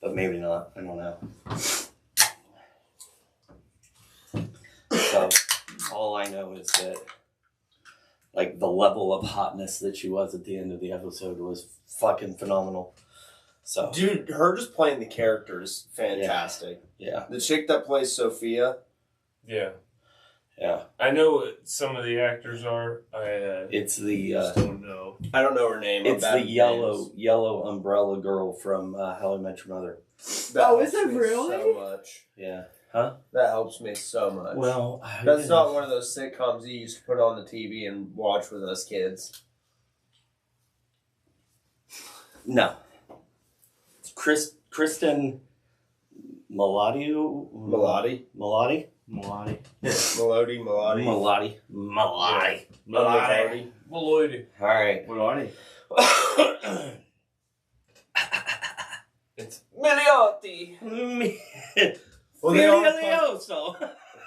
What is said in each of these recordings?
But maybe not. I don't know. So, all I know is that, like, the level of hotness that she was at the end of the episode was fucking phenomenal. So, dude, her just playing the character is fantastic. Yeah. The chick that plays Sophia. Yeah. Yeah. I know what some of the actors are. It's the just don't know. I don't know her name. It's the yellow umbrella girl from How I Met Your Mother. That is it really? So much. Yeah. Huh? That helps me so much. Well, that's not one of those sitcoms you used to put on the TV and watch with us kids. No. Kristen Melody. Melody. Melody. All right. Melody. It's Milioti. Well, they are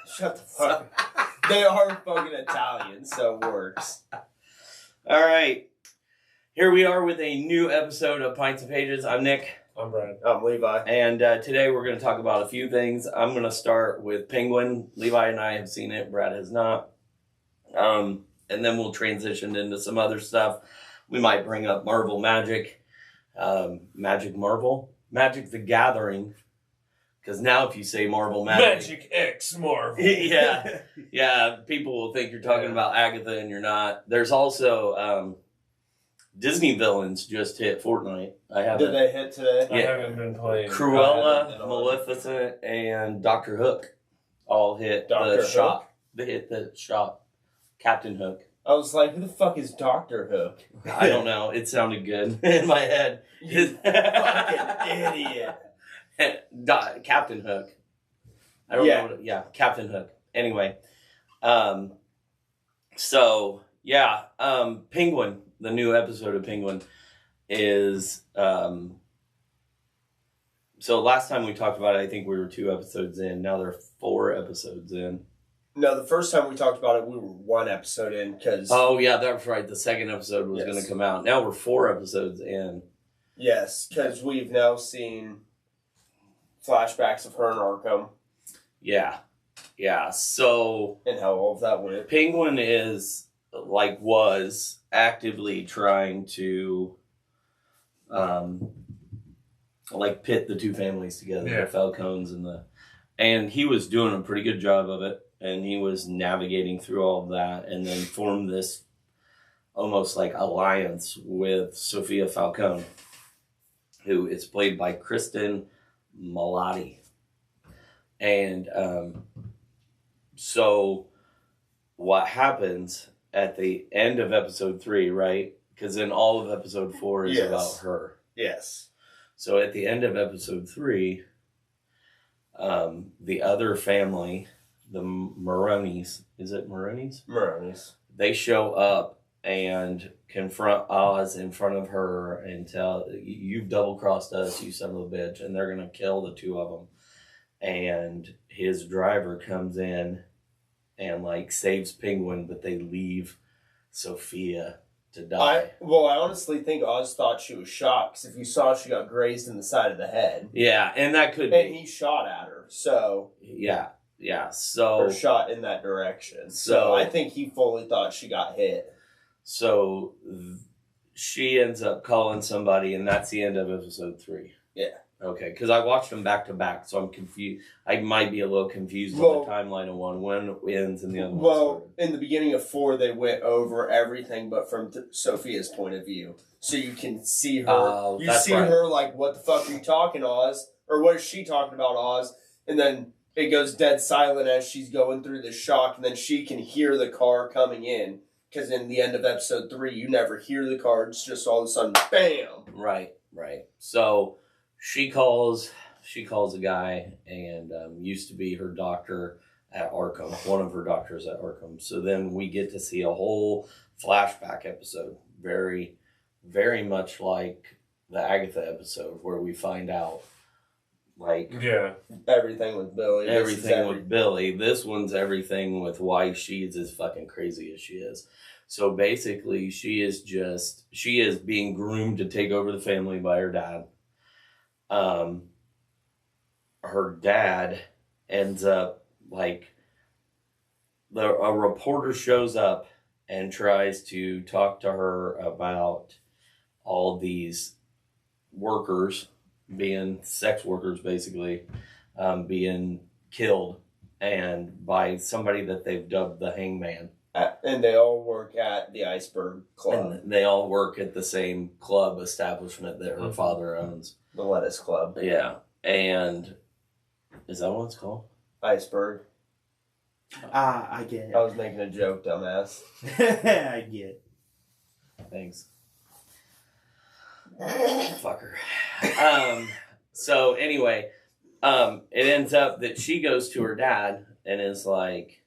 shut the fuck up. They are fucking Italian, so it works. All right. Here we are with a new episode of Pints and Pages. I'm Nick. I'm Brad. I'm Levi. And today we're going to talk about a few things. I'm going to start with Penguin. Levi and I have seen it. Brad has not. And then we'll transition into some other stuff. We might bring up Marvel Magic. Magic the Gathering. Because now if you say Marvel Magic X Marvel. yeah, people will think you're talking about Agatha and you're not. There's also Disney villains just hit Fortnite. Did they hit today? I haven't been playing. Cruella, Maleficent, and Dr. Hook all hit the shop. They hit the shop. Captain Hook. I was like, who the fuck is Dr. Hook? I don't know. It sounded good in my head. You fucking idiot. Captain Hook. I don't know. Captain Hook. Anyway. Penguin, the new episode of Penguin is, so last time we talked about it, I think we were 2 episodes in. Now they're 4 episodes in. No, the first time we talked about it, we were 1 episode in because... Oh, yeah, that's right. The second episode was going to come out. Now we're 4 episodes in. Yes, because we've now seen flashbacks of her in Arkham. Yeah. So... And how all of that went. Penguin was actively trying to, pit the 2 families together, the Falcones and he was doing a pretty good job of it. And he was navigating through all of that and then formed this almost like alliance with Sophia Falcone, who is played by Kristen Melody. And so what happens at the end of episode 3, right? Because then all of episode 4 is about her. Yes. So at the end of episode 3, the other family... The Maronis. Is it Maronis? Maronis. They show up and confront Oz in front of her and tell, you've double-crossed us, you son of a bitch. And they're going to kill the 2 of them. And his driver comes in and, saves Penguin, but they leave Sophia to die. I honestly think Oz thought she was shot, because if you saw, she got grazed in the side of the head. Yeah, and that could be. And he shot at her, so... Yeah, so... Or shot in that direction. So I think he fully thought she got hit. So she ends up calling somebody, and that's the end of episode 3. Yeah. Okay, because I watched them back to back, so I'm confused. I might be a little confused on the timeline of one when it ends and the other one. Well, in the beginning of 4, they went over everything, but from Sophia's point of view. So you can see her. You see her what the fuck are you talking, Oz? Or what is she talking about, Oz? And then... It goes dead silent as she's going through the shock, and then she can hear the car coming in. Because in the end of episode 3, you never hear the car. It's just all of a sudden, bam! Right. So she calls a guy, and used to be her doctor at Arkham, one of her doctors at Arkham. So then we get to see a whole flashback episode, very, very much like the Agatha episode, where we find out everything with Billy. With Billy. This one's everything with why she's as fucking crazy as she is. So basically, she is being groomed to take over the family by her dad. her dad ends up, like, a reporter shows up and tries to talk to her about all these workers being sex workers, basically, being killed, and by somebody that they've dubbed the Hangman. And they all work at the Iceberg Club. And they all work at the same club establishment that her father owns. The Lettuce Club. Yeah. And is that what it's called? Iceberg. I get it. I was making a joke, dumbass. I get it. Thanks. Fucker. So anyway, it ends up that she goes to her dad and is like,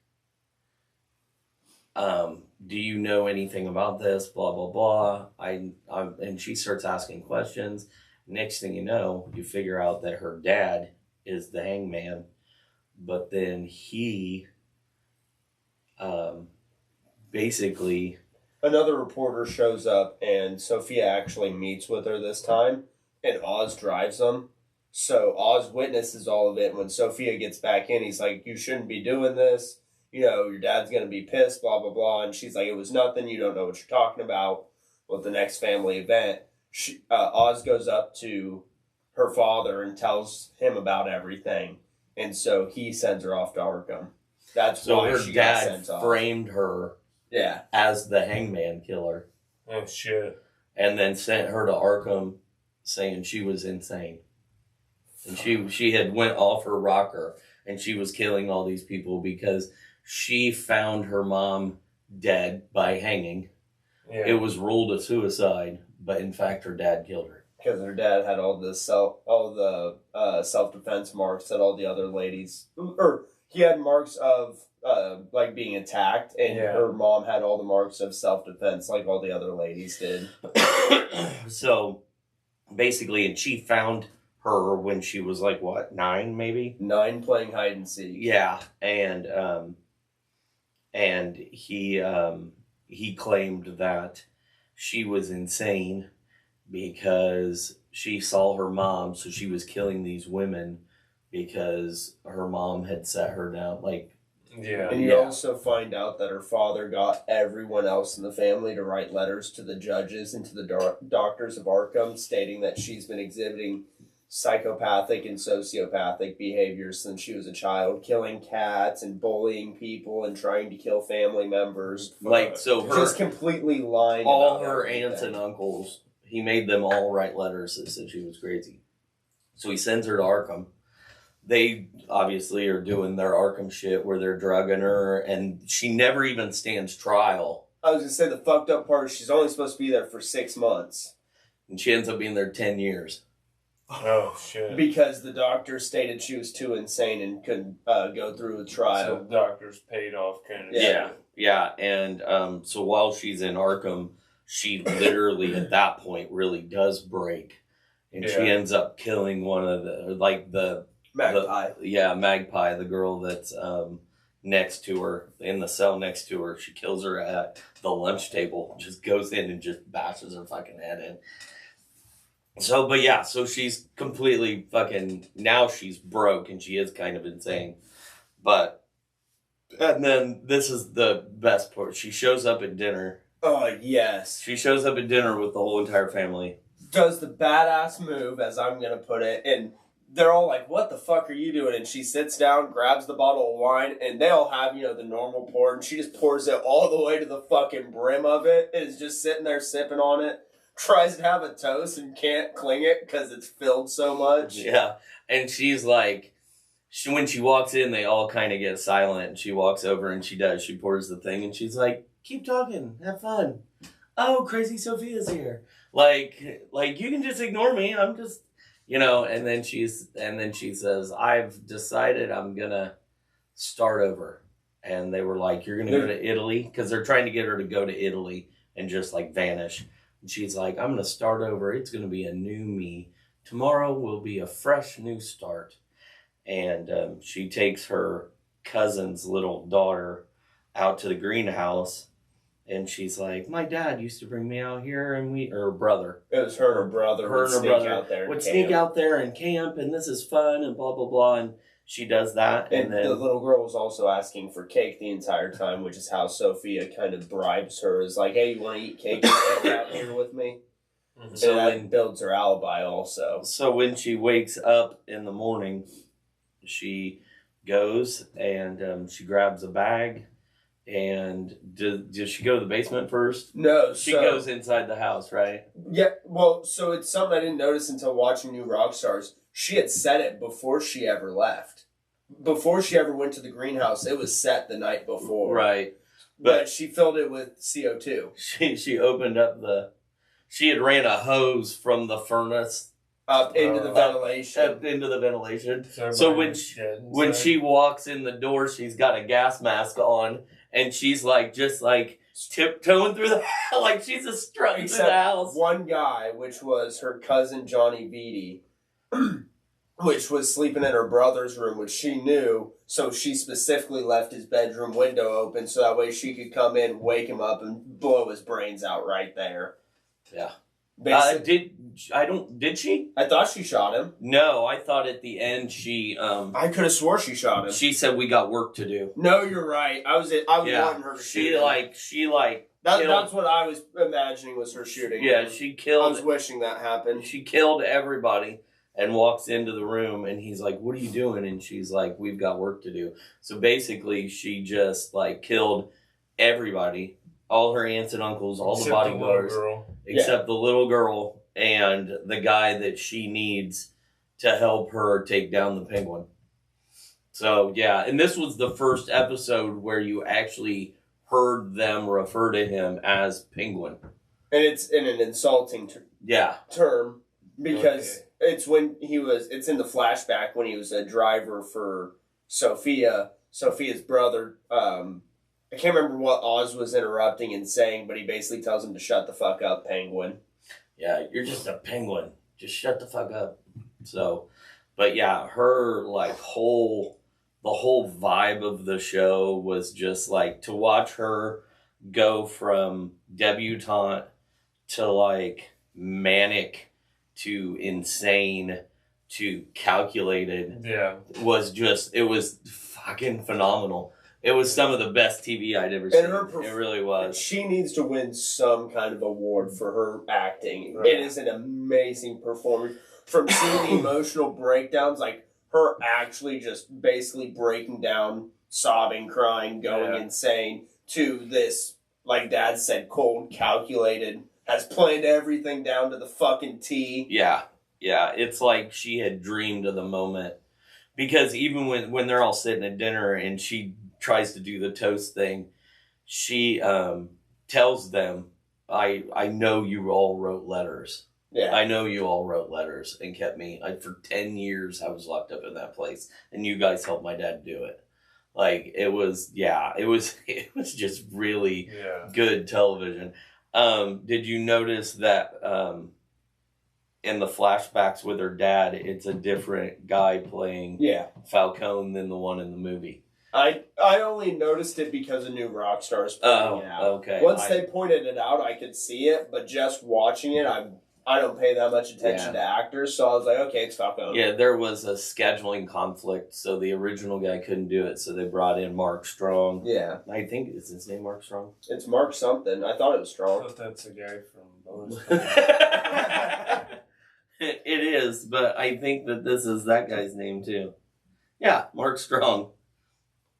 do you know anything about this? Blah, blah, blah. And she starts asking questions. Next thing you know, you figure out that her dad is the Hangman, but then he, basically... Another reporter shows up, and Sophia actually meets with her this time, and Oz drives them. So Oz witnesses all of it. When Sophia gets back in, he's like, you shouldn't be doing this. You know, your dad's going to be pissed, blah, blah, blah. And she's like, it was nothing. You don't know what you're talking about. With the next family event, Oz goes up to her father and tells him about everything. And so he sends her off to Arkham. That's so why her she got sent dad off. framed her as the Hangman killer. Oh, shit. And then sent her to Arkham saying she was insane. And she had went off her rocker and she was killing all these people because she found her mom dead by hanging. Yeah. It was ruled a suicide, but in fact her dad killed her. Because her dad had all the self-defense marks that all the other ladies... Or he had marks of like being attacked, and her mom had all the marks of self-defense like all the other ladies did. So basically, and she found her when she was like, what, 9 maybe? 9, playing hide and seek. Yeah, and he claimed that she was insane because she saw her mom, so she was killing these women because her mom had set her down, like... Yeah. And you also find out that her father got everyone else in the family to write letters to the judges and to the doctors of Arkham stating that she's been exhibiting psychopathic and sociopathic behaviors since she was a child, killing cats and bullying people and trying to kill family members. Like, so her... Just completely lying all about her everything. aunts and uncles, he made them all write letters that said she was crazy. So he sends her to Arkham. They obviously are doing their Arkham shit where they're drugging her, and she never even stands trial. I was going to say the fucked up part is she's only supposed to be there for 6 months. And she ends up being there 10 years. Oh, shit. Because the doctor stated she was too insane and couldn't go through with trial. So the doctor's paid off kind of shit. Yeah. And so while she's in Arkham, she literally at that point really does break. And she ends up killing one of the Magpie. Magpie, the girl that's next to her, in the cell next to her. She kills her at the lunch table, just goes in and just bashes her fucking head in. So, but yeah, so she's completely fucking, now she's broke and she is kind of insane. But, and then this is the best part. She shows up at dinner. Oh, yes. She shows up at dinner with the whole entire family. Does the badass move, as I'm going to put it, and they're all like, what the fuck are you doing? And she sits down, grabs the bottle of wine, and they all have, the normal pour, and she just pours it all the way to the fucking brim of it, and is just sitting there sipping on it, tries to have a toast and can't cling it because it's filled so much. Yeah, and she's like, when she walks in, they all kind of get silent, and she walks over and she pours the thing, and she's like, keep talking, have fun. Oh, crazy Sophia's here. Like you can just ignore me, I'm just... and then she says, I've decided I'm going to start over. And they were like, you're going to go to Italy? Because they're trying to get her to go to Italy and just like vanish. And she's like, I'm going to start over. It's going to be a new me. Tomorrow will be a fresh new start. And she takes her cousin's little daughter out to the greenhouse. And she's like, my dad used to bring me out here, and her brother. It was her and her brother. Her and her brother would sneak out there and camp, and this is fun, and blah, blah, blah. And she does that. And then the little girl was also asking for cake the entire time, which is how Sophia kind of bribes her. Is like, hey, you want to eat cake out here with me? Mm-hmm. So that builds her alibi also. So when she wakes up in the morning, she goes and she grabs a bag. And does she go to the basement first? No. She goes inside the house, right? Yeah, well, so it's something I didn't notice until watching New Rockstars. She had set it before she ever left. Before she ever went to the greenhouse, it was set the night before. Right. But she filled it with CO2. She opened up she had ran a hose from the furnace up into the ventilation. Up into the ventilation. So when she walks in the door, she's got a gas mask on, and she's just tiptoeing through the like she's a strutting through the house. One guy, which was her cousin Johnny Beatty, which was sleeping in her brother's room, which she knew, so she specifically left his bedroom window open so that way she could come in, wake him up, and blow his brains out right there. Yeah. Did she? I thought she shot him. No, I thought at the end she I could have swore she shot him. She said we got work to do. No, you're right. I was wanting her to shoot. That's what I was imagining was her shooting. Yeah, she killed. I was wishing that happened. She killed everybody and walks into the room, and he's like, "What are you doing?" And she's like, "We've got work to do." So basically, she just killed everybody. All her aunts and uncles, all the bodyguards, except the little girl and the guy that she needs to help her take down the penguin. So, yeah, and this was the first episode where you actually heard them refer to him as Penguin. And it's in an insulting term because it's in the flashback when he was a driver for Sophia's brother. I can't remember what Oz was interrupting and saying, but he basically tells him to shut the fuck up, Penguin. Yeah, you're just a penguin. Just shut the fuck up. So, but yeah, her the whole vibe of the show was just to watch her go from debutante to manic to insane to calculated. Yeah. It was fucking phenomenal. It was some of the best TV I'd ever seen. It really was. She needs to win some kind of award for her acting. Right. It is an amazing performance. From seeing the emotional breakdowns, her actually just basically breaking down, sobbing, crying, going insane, to this, like Dad said, cold, calculated, has planned everything down to the fucking T. Yeah. Yeah. It's like she had dreamed of the moment. Because even when they're all sitting at dinner and she tries to do the toast thing, she tells them, I know you all wrote letters. Yeah. I know you all wrote letters and kept me. For 10 years, I was locked up in that place, and you guys helped my dad do it. It was just really good television. Did you notice that in the flashbacks with her dad, it's a different guy playing Falcone than the one in the movie? I only noticed it because of New Rockstars pointing it out. Okay. Once they pointed it out, I could see it, but just watching it, I don't pay that much attention to actors, so I was like, okay, it's Falcone. Yeah, there was a scheduling conflict, so the original guy couldn't do it, so they brought in Mark Strong. Yeah. I think, is his name Mark Strong? It's Mark something. I thought it was Strong. I thought that's a guy from Bonus. It is, but I think that this is that guy's name, too. Yeah, Mark Strong.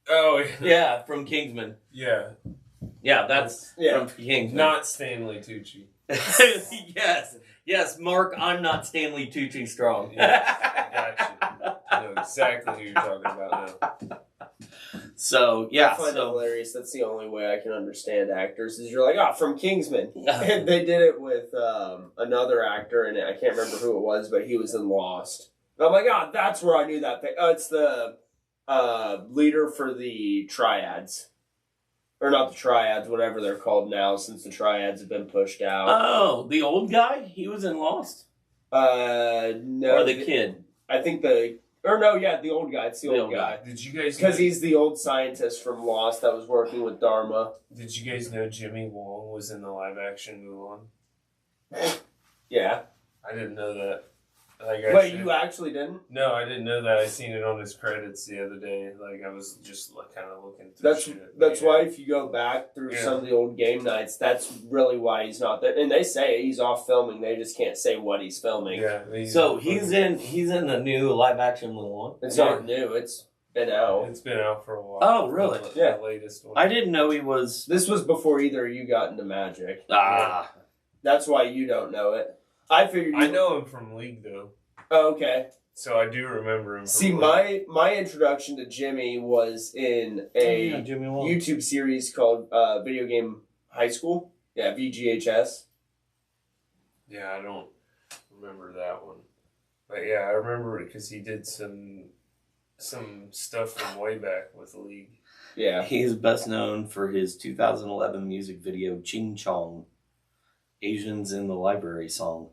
Oh, yeah, from Kingsman. Yeah. Yeah, that's from Kingsman. Not Stanley Tucci. Yes, Mark, I'm not Stanley Tucci Strong. Gotcha. I know exactly who you're talking about now. So, yeah. I find it hilarious. That's the only way I can understand actors is you're like, from Kingsman. And they did it with another actor, and I can't remember who it was, but he was in Lost. And I'm like, that's where I knew that thing. It's the leader for the Triads. Or not the Triads, whatever they're called now, since the Triads have been pushed out. Oh, the old guy? He was in Lost? No. Or the kid? I think Or no, yeah, the old guy. It's the old guy. Did you guys? Because he's the old scientist from Lost that was working with Dharma. Did you guys know Jimmy Wong was in the live action Mulan? Yeah. I didn't know that. Wait, you actually didn't? No, I didn't know that. I seen it on his credits the other day. Like I was just like kind of looking through shit. That's why if you go back through some of the old game nights, that's really why he's not there. And they say he's off filming. They just can't say what he's filming. Yeah. So he's in the new live action Mulan. It's not new. It's been out. It's been out for a while. Oh, really? The latest one. I didn't know he was. This was before either of you got into magic. Ah. That's why you don't know it. I figured. I know him from League though. Oh, okay. So I do remember him. See, my introduction to Jimmy was in a YouTube series called Video Game High School. Yeah, VGHS. Yeah, I don't remember that one, but yeah, I remember it because he did some stuff from way back with League. Yeah, he is best known for his 2011 music video "Ching Chong," Asians in the Library song,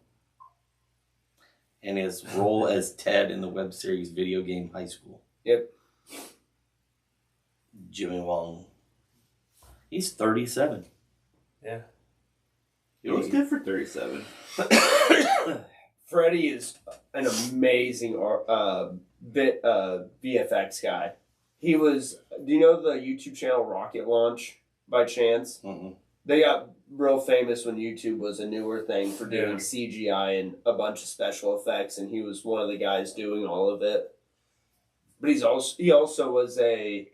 and his role as Ted in the web series Video Game High School. Yep. Jimmy Wong. He's 37. Yeah. He looks good for 37. Freddie is an amazing VFX guy. He was. Do you know the YouTube channel Rocket Launch by chance? Mm-mm. They got real famous when YouTube was a newer thing for doing CGI and a bunch of special effects, and he was one of the guys doing all of it. But he also was a.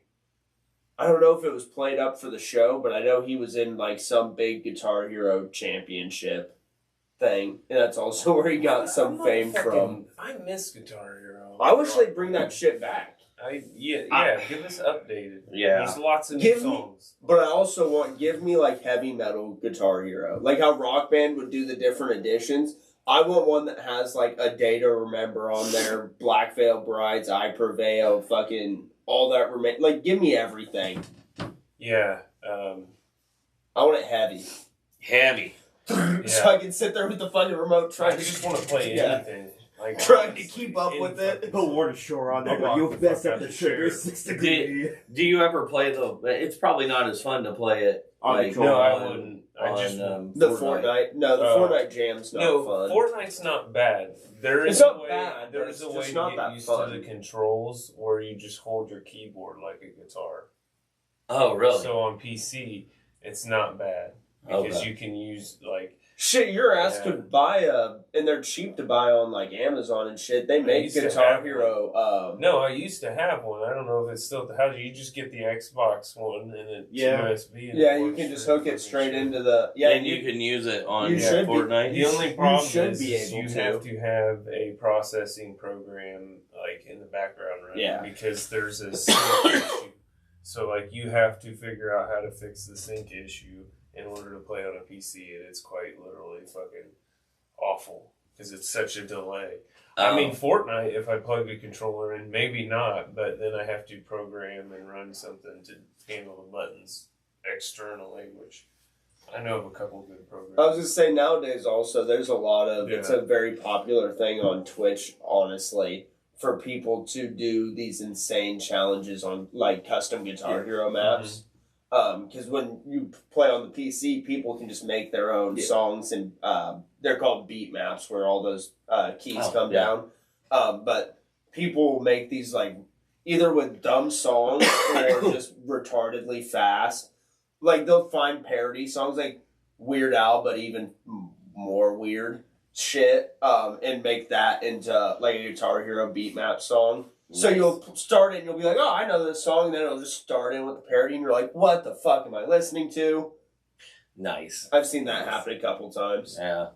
I don't know if it was played up for the show, but I know he was in like some big Guitar Hero championship thing, and that's also where he got some fame from. I miss Guitar Hero. I wish they'd bring that shit back. Give us updated. Yeah. There's lots of new songs. But I also give me like heavy metal Guitar Hero. Like how Rock Band would do the different editions. I want one that has like A Day to Remember on there, Black Veil Brides, I Prevail, fucking all that like give me everything. Yeah. I want it heavy. Heavy. So I can sit there with the fucking remote trying I just want to play anything. Like, trying to keep up with it. Put Water Shore on there, but you'll mess up the trigger 6 degrees. Do you ever play it's probably not as fun to play it like no, I wouldn't. The Fortnite. No, the Fortnite jam's not fun. Fortnite's not bad. It's not bad. There's a way to get used to the controls where you just hold your keyboard like a guitar. Oh, really? So on PC, it's not bad because you can use like. Shit, your ass could buy and they're cheap to buy on like Amazon and shit. They make Guitar Hero. No, I used to have one. I don't know if it's still. How do you just get the Xbox one and it's USB? Yeah, you can just hook it straight into the. Yeah, and you can use it on Fortnite. The only problem is you have to have a processing program like in the background running. Yeah, because there's a sync issue. So like you have to figure out how to fix the sync issue in order to play on a PC, and it's quite literally fucking awful because it's such a delay. I mean, Fortnite, if I plug a controller in, maybe not, but then I have to program and run something to handle the buttons externally, which I know of a couple good programs. I was going to say, nowadays also, there's a lot of, it's a very popular thing on Twitch, honestly, for people to do these insane challenges on, like, custom Guitar Hero maps. Mm-hmm. Because when you play on the PC, people can just make their own songs, and they're called beat maps, where all those keys come down. But people make these like either with dumb songs or just retardedly fast. Like they'll find parody songs like Weird Al, but even more weird shit, and make that into like a Guitar Hero beat map song. So you'll start it and you'll be like, oh, I know this song, and then it'll just start in with the parody, and you're like, what the fuck am I listening to? Nice. I've seen that happen a couple times. Yeah.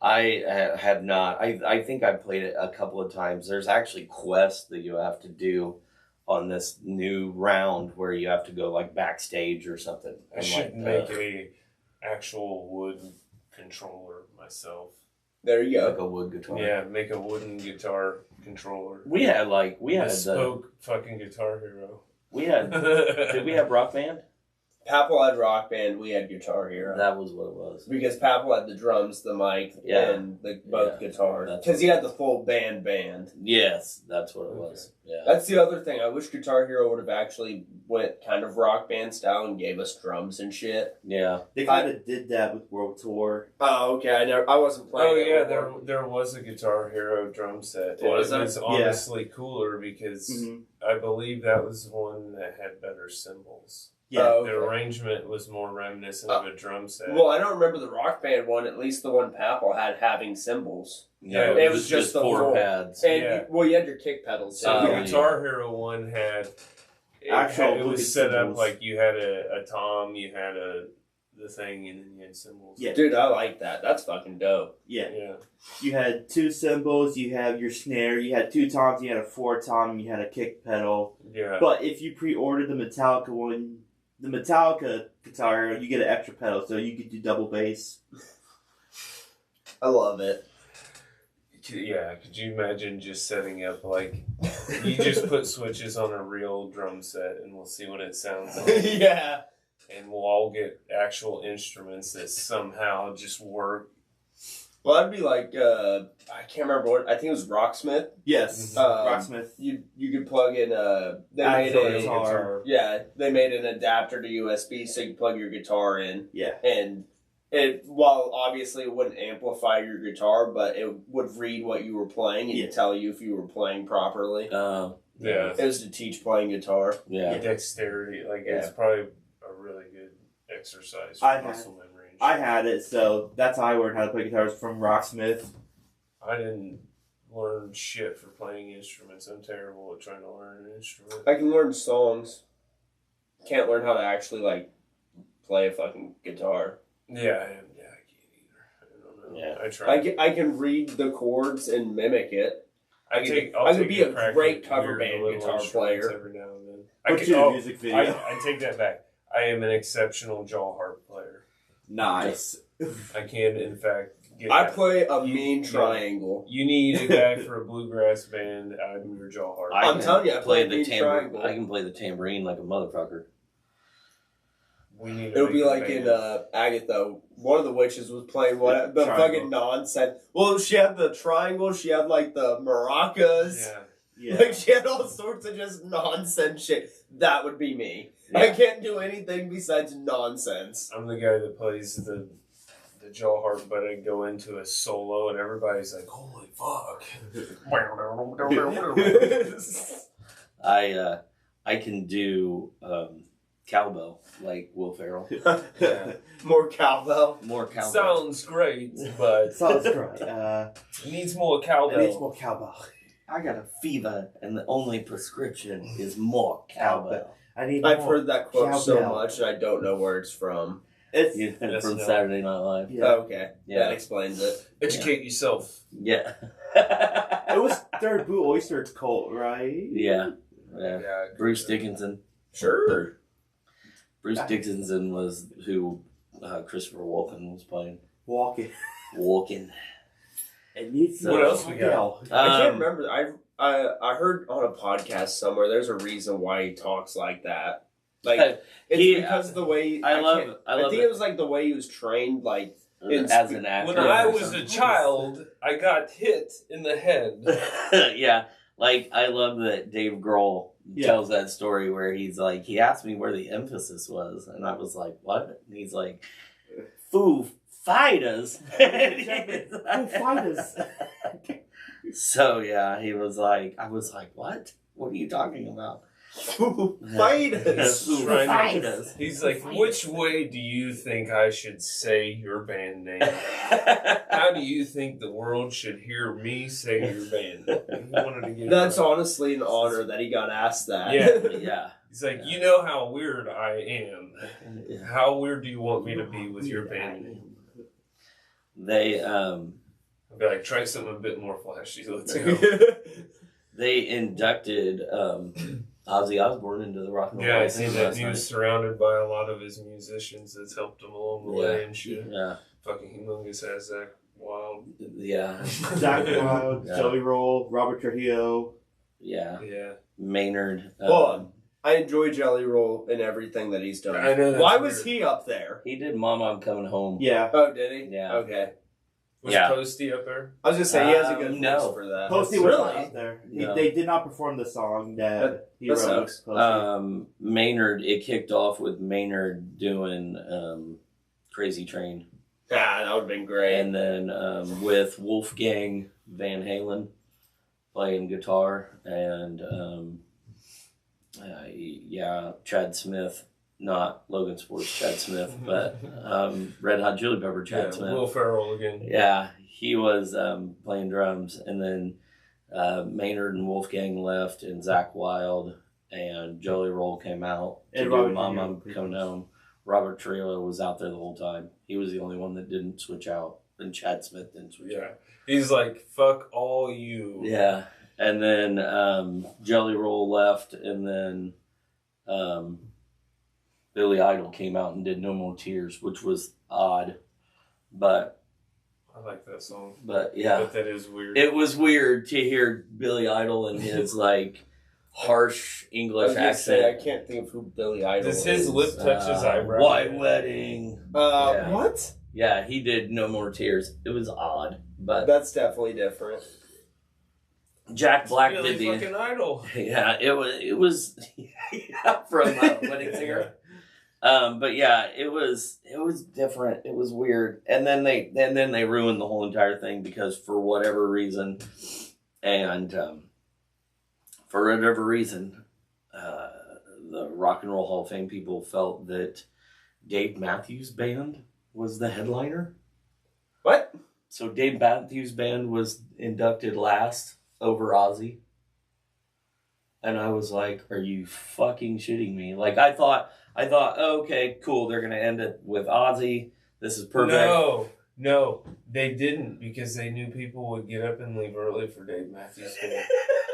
I have not. I think I played it a couple of times. There's actually quests that you have to do on this new round where you have to go like backstage or something. I should make a actual wood controller myself. There you go. Like a wood guitar. Yeah, make a wooden guitar controller. We had bespoke fucking Guitar Hero. We had. Did we have Rock Band? Papal had Rock Band, we had Guitar Hero. That was what it was. Because Papal had the drums, the mic, and both guitars. Because he had the full band. Yes, that's what it was. Yeah. That's the other thing. I wish Guitar Hero would have actually went kind of Rock Band style and gave us drums and shit. Yeah. They kind of did that with World Tour. Oh, okay. I wasn't playing. Oh yeah, there was a Guitar Hero drum set. It was honestly cooler because I believe that was the one that had better cymbals. Yeah, the arrangement was more reminiscent of a drum set. Well, I don't remember the Rock Band one. At least the one Papal had having cymbals. Yeah, it was just the 4 pads. And you had your kick pedals. So the Guitar Hero one had it was set up like you had a tom, you had the thing, and then you had cymbals. Yeah, dude, I like that. That's fucking dope. Yeah. You had 2 cymbals, you have your snare, you had 2 toms, you had a 4 tom, you had a kick pedal. Yeah. But if you pre-ordered the Metallica one, the Metallica Guitar Hero, you get an extra pedal, so you could do double bass. I love it. Yeah, could you imagine just setting up, like, you just put switches on a real drum set and we'll see what it sounds like. Yeah. And we'll all get actual instruments that somehow just work. Well, that'd be like, I can't remember what, I think it was Rocksmith. Yes, Rocksmith. You could plug in, they made an adapter to USB so you could plug your guitar in. Yeah. And while obviously it wouldn't amplify your guitar, but it would read what you were playing and tell you if you were playing properly. Yeah. It was to teach playing guitar. Yeah. Dexterity. Like, it's probably a really good exercise for muscle memory. I had it, so that's how I learned how to play guitars, from Rocksmith. I didn't learn shit for playing instruments. I'm terrible at trying to learn an instrument. I can learn songs. Can't learn how to actually, like, play a fucking guitar. Yeah, I can't either. I don't know. Yeah. I try. I can read the chords and mimic it. I could be a great cover band guitar player. Every now and then. Put you in a music video. I take that back. I am an exceptional jaw harp player. Nice. I can, in fact, I play a mean triangle. You need a guy for a bluegrass band. I'm your jaw harp. I'm telling you, I play the triangle. I can play the tambourine like a motherfucker. It'll be like in Agatha. One of the witches was playing the fucking nonsense. Well, she had the triangle. She had like the maracas. Yeah. Like she had all sorts of just nonsense shit. That would be me. Yeah. I can't do anything besides nonsense. I'm the guy that plays the jaw harp, but I go into a solo and everybody's like, "Holy fuck!" I can do cowbell like Will Ferrell. More cowbell. More cowbell. Sounds great, but sounds great. It needs more cowbell. It needs more cowbell. I got a fever, and the only prescription is more cowbell. I've heard that quote so much, and I don't know where it's from. It's from Saturday Night Live. Yeah. Oh, okay. Yeah. That explains it. Educate yourself. Yeah. It was Third Blue Oyster Cult, right? Yeah. Bruce Dickinson. Sure. Bruce Dickinson was who Christopher Walken was playing. Walking. What else we got? I can't remember. I heard on a podcast somewhere there's a reason why he talks like that. Like it's because of the way I think it was like the way he was trained, like as an actor. When I was a child, I got hit in the head. Yeah, like I love that Dave Grohl tells that story where he's like, he asked me where the emphasis was, and I was like, what? And he's like, Foo Fighters. Foo Fighters. So yeah, he was like, I was like, what? What are you talking about? Fighters. He's like, which way do you think I should say your band name? How do you think the world should hear me say your band name? That's honestly an honor that he got asked that. Yeah. He's like, you know how weird I am. How weird do you want me to be with your band name? I'll be like, try something a bit more flashy. Let's go. They inducted Ozzy Osbourne into the Rock and Roll Hall of Fame. Yeah, he was surrounded by a lot of his musicians that's helped him along the way and shit. Yeah. Fucking humongous ass Zach Wild. Yeah. Zach Wild, Joey Roll, Robert Trujillo. Yeah. Yeah. Maynard. Well, I enjoy Jelly Roll and everything that he's done. I know. Why was he up there? He did Mama, I'm Coming Home. Yeah. Oh, did he? Yeah. Okay. Was Posty up there? I was just saying he has a good voice no. for that. Posty was not Really? up there. No. They did not perform the song that he that wrote. sucks. Posty. Maynard, it kicked off with Maynard doing Crazy Train. Yeah, that would have been great. And then with Wolfgang Van Halen playing guitar. And Chad Smith. Not Logan Sports Chad Smith, but Red Hot Chili Pepper Chad Smith. Will Ferrell again. Yeah, he was playing drums, and then Maynard and Wolfgang left, and Zach Wilde and Jelly Roll came out to And do Robert Mama, Trujillo. I'm Coming Home. Robert Trujillo was out there the whole time. He was the only one that didn't switch out, and Chad Smith didn't switch out. He's like, fuck all you. Yeah, and then Jelly Roll left, and then Billy Idol came out and did No More Tears, which was odd, but I like that song. But yeah, But that is weird. it was weird to hear Billy Idol and his like harsh I English was gonna say, I accent. can't think of who Billy Idol Does is. his lip touch his eyebrow? White Wedding. Yeah. What? Yeah, he did No More Tears. It was odd, but That's definitely different. Jack Black Billy did the. fucking Idol. Yeah, it was from Wedding Singer. But yeah, it was different. It was weird, and then they ruined the whole entire thing because for whatever reason, the Rock and Roll Hall of Fame people felt that Dave Matthews Band was the headliner. What? So Dave Matthews Band was inducted last over Ozzy. And I was like, are you fucking shitting me? Like, I thought, oh, okay, cool, they're going to end it with Ozzy. This is perfect. No, they didn't because they knew people would get up and leave early for Dave Matthews Band.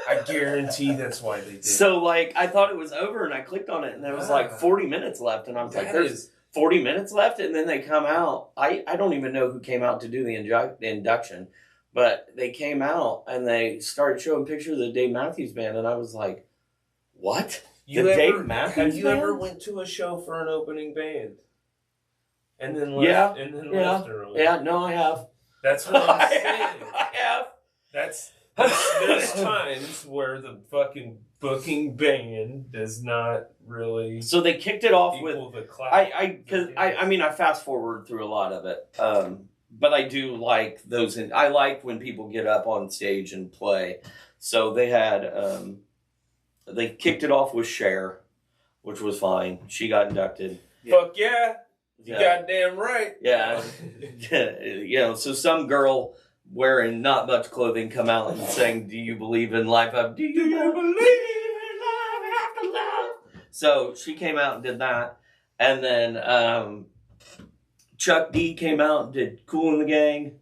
I guarantee that's why they did. So, like, I thought it was over, and I clicked on it, and there was, like, 40 minutes left. And I was like, there's 40 minutes left? And then they come out. I don't even know who came out to do the induction. But they came out, and they started showing pictures of the Dave Matthews Band, and I was like, what? Dave Matthews Have you Band? ever went to a show for an opening band? And then left, left early? Yeah, no, I have. That's what I'm saying. I have. There's times where the fucking booking band does not really So they kicked it off with equal the clap. I mean I fast forward through a lot of it, but I do like those. I like when people get up on stage and play. So they had they kicked it off with Cher, which was fine. She got inducted. Fuck yeah, you goddamn right. Yeah, so some girl wearing not much clothing come out and sang, "Do you believe in life? Do you believe in life after love?" So she came out and did that, and then Chuck D came out and did "Cool in the Gang."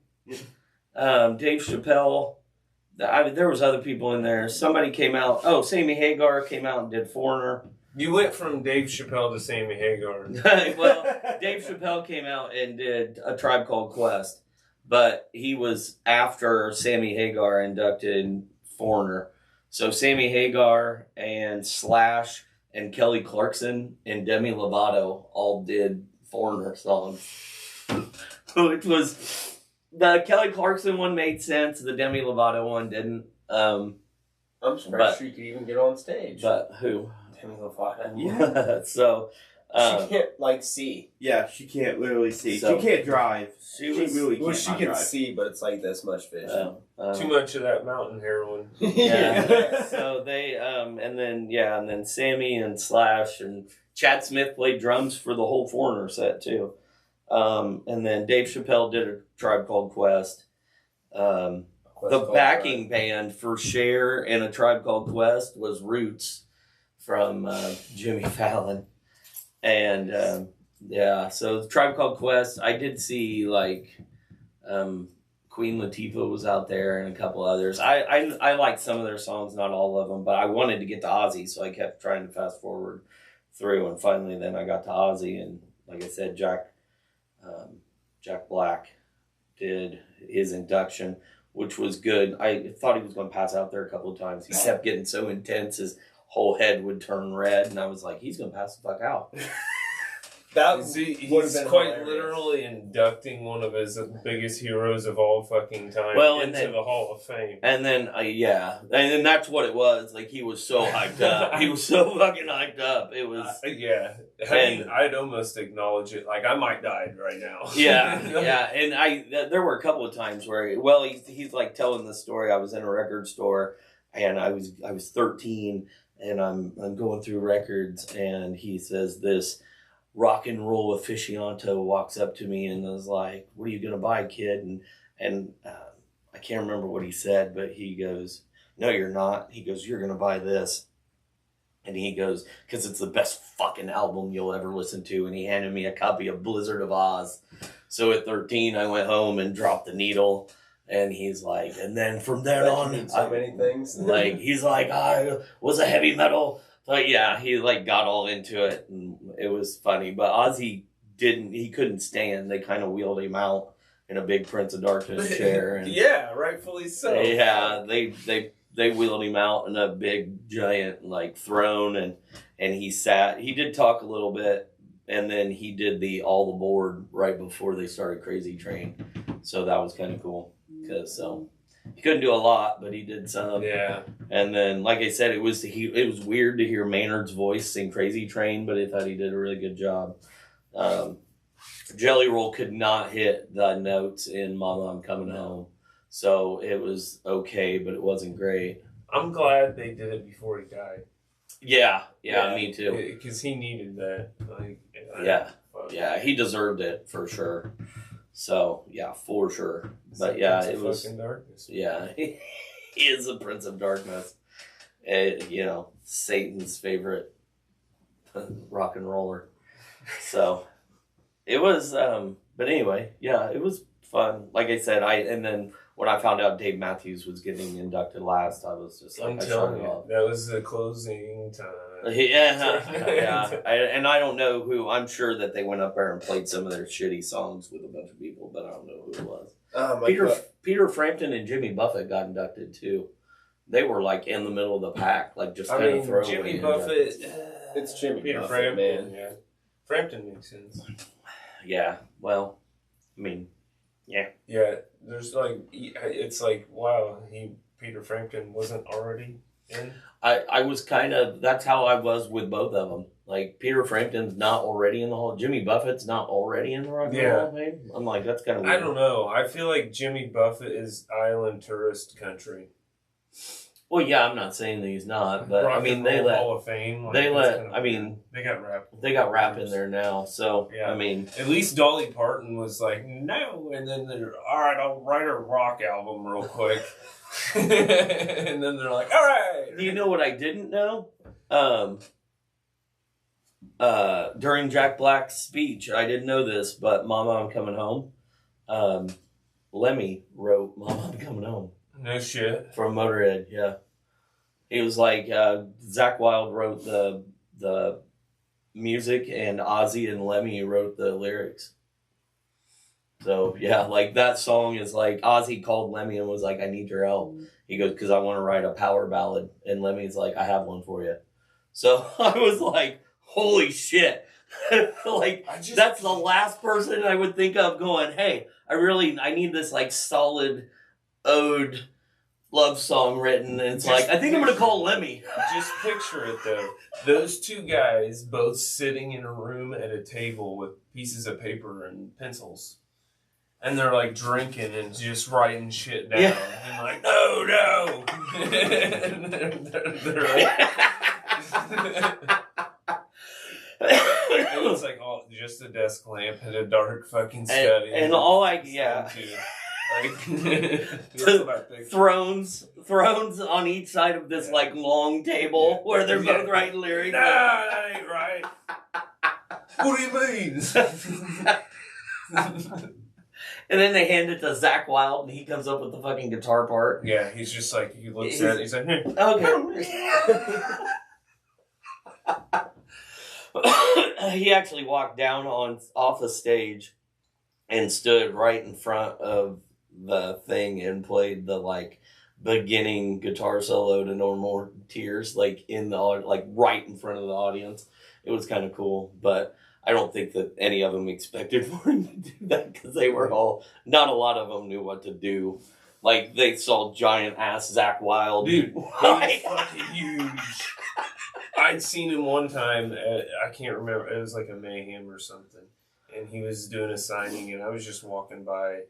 Dave Chappelle. There was other people in there. Somebody came out. Oh, Sammy Hagar came out and did "Foreigner." You went from Dave Chappelle to Sammy Hagar. Well, Dave Chappelle came out and did A Tribe Called Quest. But he was after Sammy Hagar inducted Foreigner. So Sammy Hagar and Slash and Kelly Clarkson and Demi Lovato all did Foreigner songs. Which was... The Kelly Clarkson one made sense. The Demi Lovato one didn't. I'm surprised she could even get on stage. But who? Demi Lovato. Yeah. So... she can't, see. Yeah, she can't literally see. So- she can't drive. She was... really can't Well, she can drive. see, but it's like this much vision. Too much of that mountain heroin. Yeah. So they and then Sammy and Slash and Chad Smith played drums for the whole Foreigner set too. And then Dave Chappelle did A Tribe Called Quest. The backing band for Cher and A Tribe Called Quest was Roots from Jimmy Fallon. And so the Tribe Called Quest, I did see Queen Latifah was out there and a couple others. I liked some of their songs, not all of them, but I wanted to get to Ozzy, so I kept trying to fast forward through, and finally then I got to Ozzy, and like I said, Jack Black did his induction, which was good. I thought he was going to pass out there a couple of times. He kept getting so intense. His whole head would turn red, and I was like, he's gonna pass the fuck out. He's quite literally inducting one of his biggest heroes of all fucking time into the Hall of Fame. And then, and then that's what it was. Like, he was so hyped up. He was so fucking hyped up. It was... yeah. I mean, I'd almost acknowledge it. Like, I might die right now. Yeah, yeah. And there were a couple of times where, he's like telling the story. I was in a record store, and I was 13, and I'm going through records, and he says this rock and roll aficionado walks up to me and was like, "What are you gonna buy, kid?" And I can't remember what he said, but he goes, "No, you're not." He goes, "You're gonna buy this." And he goes, "Because it's the best fucking album you'll ever listen to." And he handed me a copy of Blizzard of Oz. So at 13, I went home and dropped the needle. And he's like, and then from then on, so many things. Like, he's like, I was a heavy metal. But yeah, he like got all into it, and it was funny. But Ozzy he couldn't stand. They kind of wheeled him out in a big Prince of Darkness chair. And yeah, rightfully so. Yeah, they wheeled him out in a big giant like throne, and he sat. He did talk a little bit, and then he did the All Aboard right before they started Crazy Train. So that was kind of cool because he couldn't do a lot, but he did some. Yeah. And then, like I said, it was weird to hear Maynard's voice sing Crazy Train, but I thought he did a really good job. Jelly Roll could not hit the notes in Mama, I'm Coming Home. So it was okay, but it wasn't great. I'm glad they did it before he died. Yeah, me too. Because he needed that. Like, yeah, he deserved it for sure. So, yeah, for sure. But yeah, it was... Darkness. Yeah, he is a Prince of Darkness. Satan's favorite rock and roller. So, it was... but anyway, yeah, it was fun. Like I said, and then when I found out Dave Matthews was getting inducted last, I was just like... I'm telling you, that was the closing time. Yeah. And I don't know who. I'm sure that they went up there and played some of their shitty songs with a bunch of people, but I don't know who it was. Peter Frampton and Jimmy Buffett got inducted too. They were like in the middle of the pack, like just kind of throwaway. Jimmy Buffett. It's Jimmy Peter Buffett, Frampton, man. Yeah. Frampton makes sense. Yeah. Well, I mean, yeah. Yeah. There's it's like, wow, Peter Frampton wasn't already in. I was that's how I was with both of them. Like, Peter Frampton's not already in the Hall. Jimmy Buffett's not already in the Rock and Roll Hall of Fame. I'm like, that's kind of weird. I don't know. I feel like Jimmy Buffett is island tourist country. Well, yeah, I'm not saying that he's not, but Rock I mean, and Roll Hall of Fame. They got rap. They got rap in there now, so yeah. I mean, at least Dolly Parton was like, no, and then they're all right. I'll write a rock album real quick, and then they're like, all right. Do you know what I didn't know? During Jack Black's speech, I didn't know this, but "Mama, I'm Coming Home." Lemmy wrote "Mama, I'm Coming Home." No shit. From Motorhead, yeah. He was like, Zakk Wylde wrote the music, and Ozzy and Lemmy wrote the lyrics. So, yeah, like, that song is like, Ozzy called Lemmy and was like, I need your help. He goes, because I want to write a power ballad. And Lemmy's like, I have one for you. So, I was like, holy shit. That's the last person I would think of going, hey, I need this, like, solid ode love song written, and it's like, I think I'm gonna call Lemmy. Just picture it though. Those two guys both sitting in a room at a table with pieces of paper and pencils. And they're like drinking and just writing shit down. Yeah. And like, no. And they're like, it's like just a desk lamp and a dark fucking study. And all thrones on each side of this like long table where they're both writing lyrics. No, that ain't right. What do you mean? And then they hand it to Zakk Wylde, and he comes up with the fucking guitar part. Yeah, he's just like, he looks at it, he's like, okay. He actually walked down off the stage and stood right in front of the thing and played the beginning guitar solo to No More Tears, like right in front of the audience. It was kind of cool, but I don't think that any of them expected for him to do that because they were not a lot of them knew what to do. Like, they saw giant ass Zach Wilde. Dude, he was fucking huge. I'd seen him one time I can't remember, it was like a Mayhem or something, and he was doing a signing, and I was just walking by,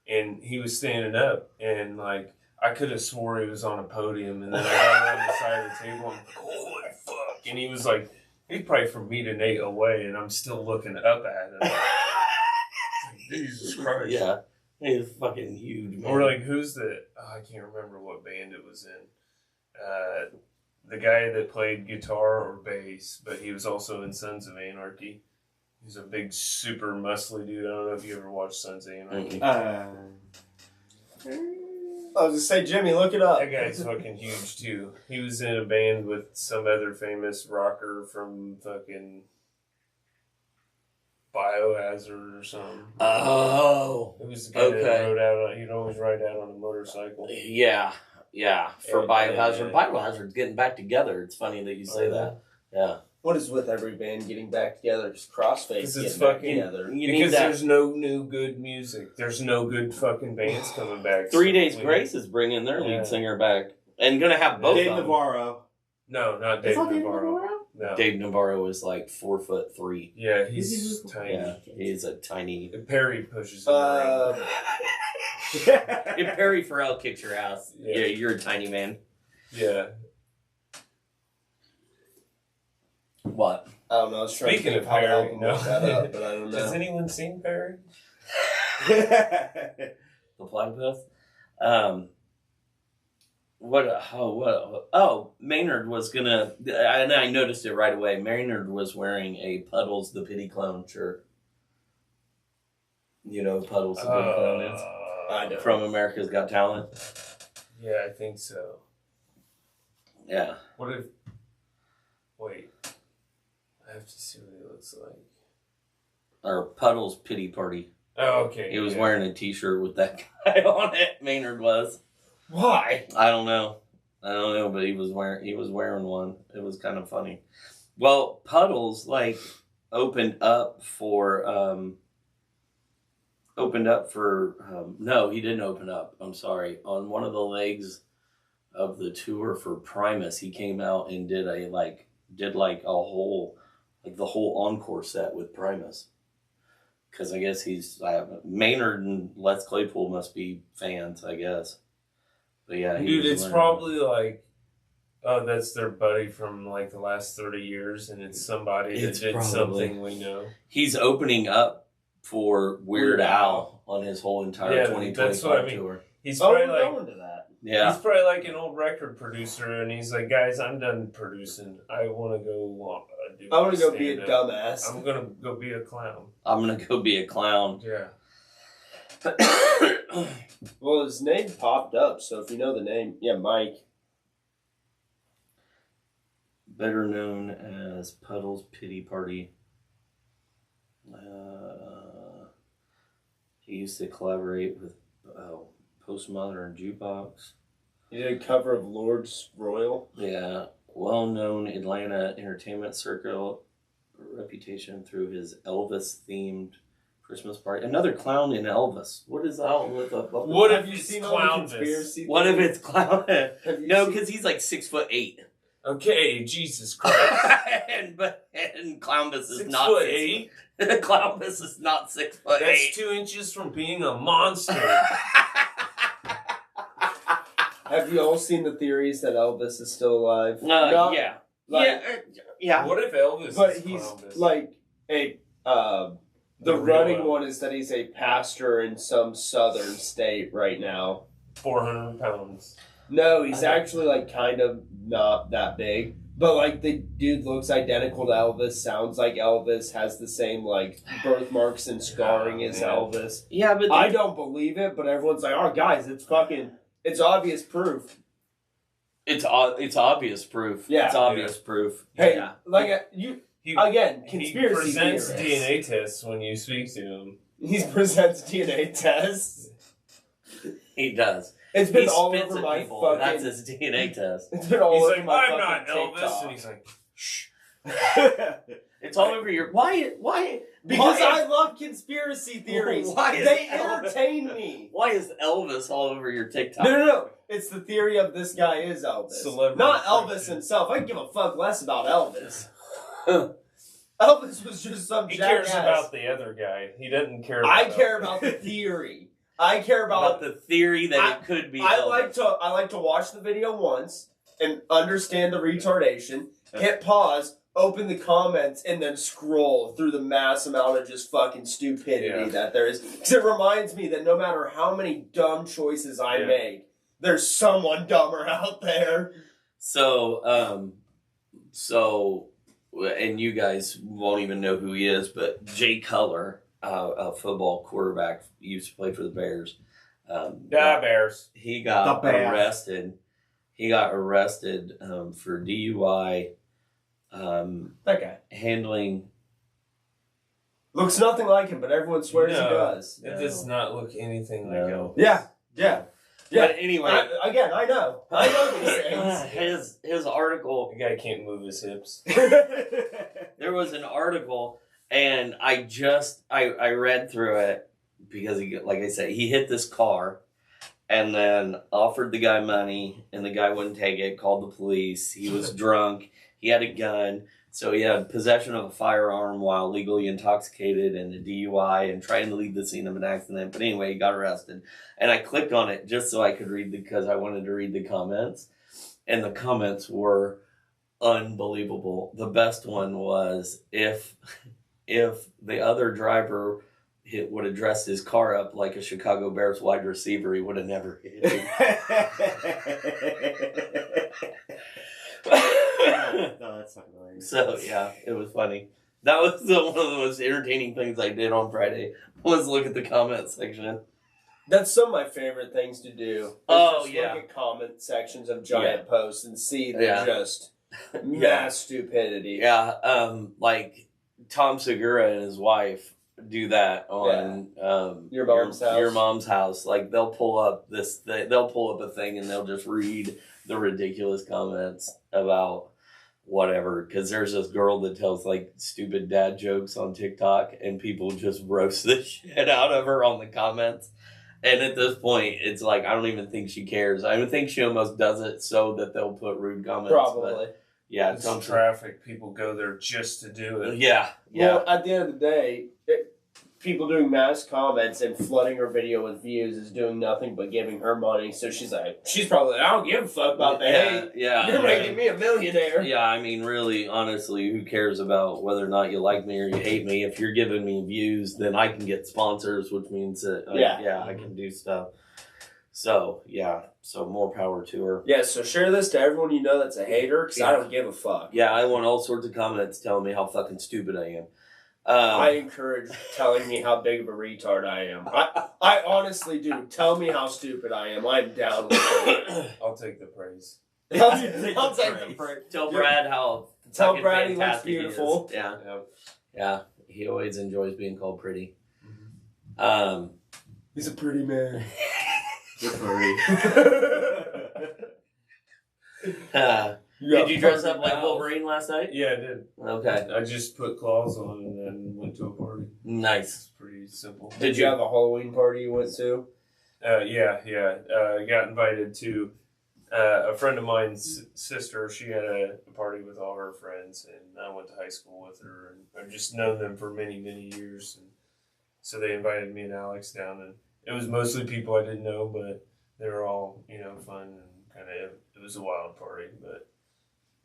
and he was standing up, and like, I could have swore he was on a podium, and then I got around the side of the table, and I'm like, holy fuck, and he was like, he's probably from me to Nate away, and I'm still looking up at him. Like, Jesus Christ. Yeah. He's fucking huge, man. Or like, who's I can't remember what band it was in. The guy that played guitar or bass, but he was also in Sons of Anarchy. He's a big, super muscly dude. I don't know if you ever watched Sons of Anarchy. I was just say, Jimmy, look it up. That guy's fucking huge too. He was in a band with some other famous rocker from fucking Biohazard or something. Oh, it was the guy that rode out. He'd always ride out on a motorcycle. Yeah. For Biohazard, Biohazard's getting back together. It's funny that you say that. Yeah. What is with every band getting back together? Just Crossface getting back together. Because there's no new good music. There's no good fucking bands coming back. 3 Days Grace is bringing their lead singer back. And gonna have both Dave of them. Navarro. No, not Dave Navarro. No. Dave Navarro is like 4'3". Yeah, he's tiny. Yeah, he's a tiny. If Perry pushes him around. If Perry Farrell kicks your ass, yeah, you're a tiny man. Yeah. What? I don't know. I was trying Speaking to of how to help Perry, him no. look that up, but I don't know. Has anyone seen Perry? The platypus? Maynard was gonna, and I noticed it right away. Maynard was wearing a Puddles the Pity Clown shirt. You know who Puddles the Pity Clown is? I know. From America's Got Talent. Yeah, I think so. Yeah. Wait. I have to see what he looks like. Or Puddles Pity Party. Oh, okay. He was wearing a t-shirt with that guy on it. Maynard was. Why? I don't know, but he was wearing one. It was kind of funny. Well, Puddles opened up for no, he didn't open up. I'm sorry. On one of the legs of the tour for Primus, he came out and did a whole encore set with Primus. Because I guess Maynard and Les Claypool must be fans, I guess. But yeah, dude, it's probably that's their buddy from the last 30 years, and it's somebody that did something we know. He's opening up for Weird Al on his whole entire 2025 tour. He's probably going to that. Yeah, he's probably like an old record producer, and he's like, guys, I'm done producing. I want to go do. I want to go be a dumbass. I'm gonna go be a clown. I'm gonna go be a clown. Yeah. Well, his name popped up, so if you know the name, Mike. Better known as Puddles Pity Party. He used to collaborate with Postmodern Jukebox. He did a cover of Lord's Royal. Yeah, well-known Atlanta entertainment circle reputation through his Elvis-themed Christmas party. Another clown in Elvis. What is that? What have you seen clown this? What if it's clown? No, because he's like 6'8". Okay, Jesus Christ. and Clownbus is 6 not foot 8. Clownbus is not 6'8". That's 2 inches from being a monster. Have you all seen the theories that Elvis is still alive? Yeah. Yeah. What if Elvis? But is he's Clownbus? like a. The running one is that he's a pastor in some southern state right now. 400 pounds. No, he's actually kind of not that big. But the dude looks identical to Elvis, sounds like Elvis, has the same birthmarks and scarring as Elvis. Yeah, but I don't believe it, but everyone's like, "Oh, guys, it's obvious proof." It's obvious proof. Yeah, it's obvious proof. Hey, yeah. Conspiracy He presents theorists. DNA tests when you speak to him. He presents DNA tests. He does. It's been he all spits over at my people. fucking... That's his DNA test. It's been all He's over like, my I'm not fucking Elvis. TikTok. And he's like, shh. It's all over your... Why? Because I love conspiracy theories. They entertain me. Why is Elvis all over your TikTok? No. It's the theory of this guy is Elvis. Celebrity Not Elvis friendship. himself. I can give a fuck less about Elvis. Elvis was just some He jackass. cares about the other guy. He doesn't care about I care about the theory. I care About the theory that it could be Elvis. I like to watch the video once and understand the retardation, hit pause, open the comments, and then scroll through the mass amount of just fucking stupidity that there is. Because it reminds me that no matter how many dumb choices I make, there's someone dumber out there. So, and you guys won't even know who he is, but Jay Cutler, a football quarterback, used to play for the Bears. Bears. He got arrested. He got arrested for DUI. That guy Handling. looks nothing like him, but everyone swears he does. It does not look anything like Elvis. Yeah. But anyway, I know these things. his article. The guy can't move his hips. There was an article, and I read through it because he, like I said, he hit this car, and then offered the guy money, and the guy wouldn't take it. Called the police. He was drunk. He had a gun. So he had possession of a firearm while legally intoxicated and a DUI and trying to leave the scene of an accident. But anyway, he got arrested. And I clicked on it just so I could read because I wanted to read the comments. And the comments were unbelievable. The best one was if the other driver would have dressed his car up like a Chicago Bears wide receiver, he would have never hit him. No, that's not hilarious. So yeah, it was funny. That was one of the most entertaining things I did on Friday was look at the comment section. That's some of my favorite things to do. Oh, just yeah. Look at comment sections of giant posts and see just mass stupidity. Yeah, like Tom Segura and his wife do that on Your Mom's House. Your Mom's House. Like they'll pull up a thing and they'll just read the ridiculous comments about whatever, because there's this girl that tells like stupid dad jokes on TikTok and people just roast the shit out of her on the comments. And at this point, it's like, I don't even think she cares. I think she almost does it so that they'll put rude comments. Probably. But yeah, It's traffic. People go there just to do it. Yeah. Well, at the end of the day, people doing mass comments and flooding her video with views is doing nothing but giving her money. So she's probably like, I don't give a fuck about the hate. Yeah. You're making me a millionaire. Yeah, I mean, really, honestly, who cares about whether or not you like me or you hate me? If you're giving me views, then I can get sponsors, which means that, I can do stuff. So, so more power to her. Yeah, so share this to everyone you know that's a hater, because I don't give a fuck. Yeah, I want all sorts of comments telling me how fucking stupid I am. I encourage telling me how big of a retard I am. I honestly do. Tell me how stupid I am. I'm down with it. I'll take the praise. I'll take the praise. Tell Brad how Tell Brad he looks fantastic he beautiful. is. Yeah. Yep. Yeah. He always enjoys being called pretty. He's a pretty man. You're furry. Did you dress up like Wolverine last night? Yeah, I did. Okay. I just put claws on and then went to a party. Nice. It's pretty simple. Did you have a Halloween party you went to? Yeah. I got invited to a friend of mine's sister. She had a party with all her friends, and I went to high school with her, and I've just known them for many, many years. And so they invited me and Alex down, and it was mostly people I didn't know, but they were all, fun and kind of, it was a wild party, but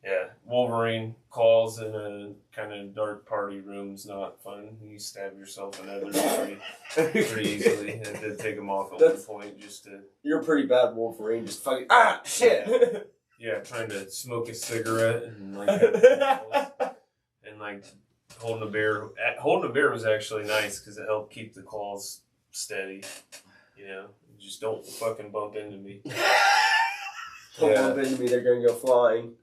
yeah, Wolverine claws in a kind of dark party room's not fun. You stab yourself in others pretty easily. And I did take them off at one point just to... You're a pretty bad Wolverine, just fucking... shit! Yeah, trying to smoke a cigarette and and holding a beer. Holding a beer was actually nice because it helped keep the claws steady. Just don't fucking bump into me. Don't bump into me, they're gonna go flying.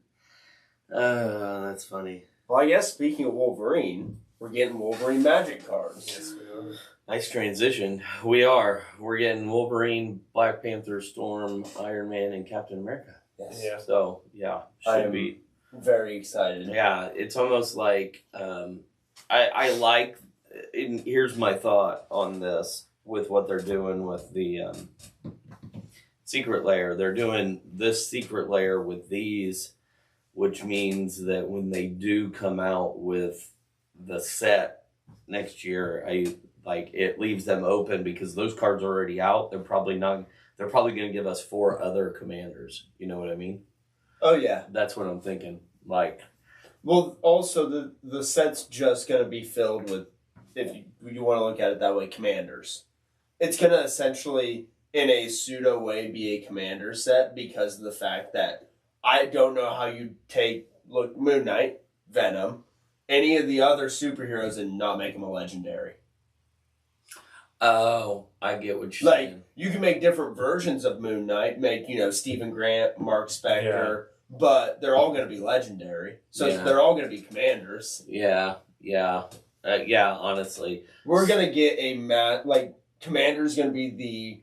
That's funny. Well, I guess speaking of Wolverine, we're getting Wolverine magic cards. Yes, we are. Nice transition. We're getting Wolverine, Black Panther, Storm, Iron Man, and Captain America. Yes. Yeah. So should be very excited. Yeah, it's almost like I like. And here's my thought on this with what they're doing with the secret layer. They're doing this secret layer with these, which means that when they do come out with the set next year, it leaves them open because those cards are already out. They're probably going to give us 4 other commanders. You know what I mean? Oh yeah, that's what I'm thinking. Well, also the set's just going to be filled with, if you want to look at it that way, commanders. It's going to essentially, in a pseudo way, be a commander set because of the fact that I don't know how you take Moon Knight, Venom, any of the other superheroes and not make them a legendary. Oh, I get what you're saying. You can make different versions of Moon Knight, make, Stephen Grant, Mark Spector, but they're all going to be legendary. So they're all going to be commanders. Yeah. Honestly. We're going to get Commander's going to be the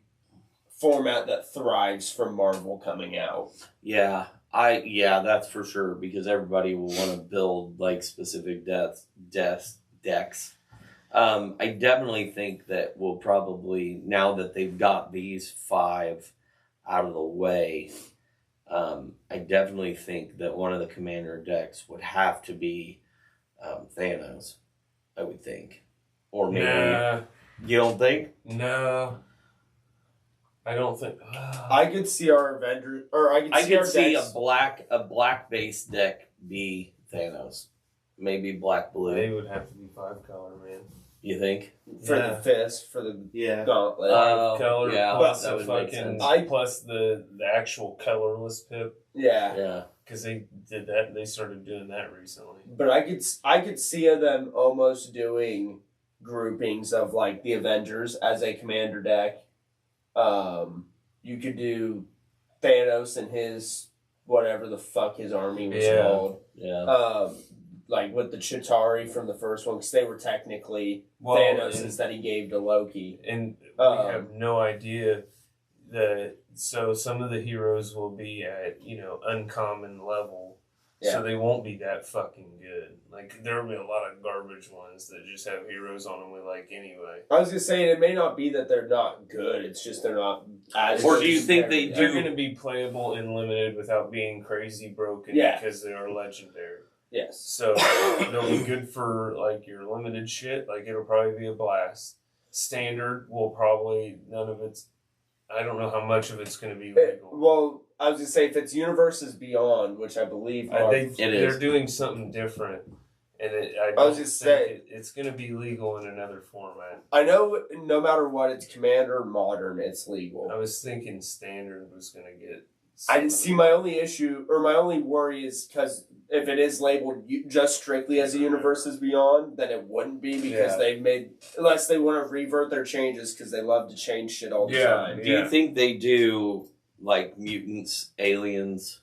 format that thrives from Marvel coming out. Yeah, that's for sure, because everybody will want to build, specific decks. I definitely think that we'll probably, now that they've got these 5 out of the way, I definitely think that one of the commander decks would have to be Thanos, I would think. Or maybe... Nah. You don't think? No. I don't think... I could see our Avengers... Or I could see a black base deck be Thanos. Maybe black-blue. They would have to be 5-color, man. You think? For the fist, for the gauntlet. Color plus that would make sense. Plus the actual colorless pip. Yeah. Because they did that. They started doing that recently. But I could see them almost doing groupings of the Avengers as a commander deck. You could do Thanos and his whatever the fuck his army was called. Yeah. With the Chitauri from the first one, because they were technically Thanos that he gave to Loki. And we have no idea so some of the heroes will be at, uncommon level. Yeah. So they won't be that fucking good. There will be a lot of garbage ones that just have heroes on them we like anyway. I was going to say, it may not be that they're not good. It's just they're not as Or do you think they're going to be playable and limited without being crazy broken because they are legendary? Yes. So they'll be good for your limited shit. It'll probably be a blast. Standard will probably I don't know how much of it's going to be legal. I was going to say, if it's Universes Beyond, which I believe they're doing something different, and it's going to be legal in another format. I know no matter what, it's Commander or Modern, it's legal. I was thinking Standard was going to get... I see my only issue, or my only worry is because if it is labeled just strictly as a Universes Beyond, then it wouldn't be because they've made, unless they want to revert their changes because they love to change shit all the time. Do you think they do mutants, aliens?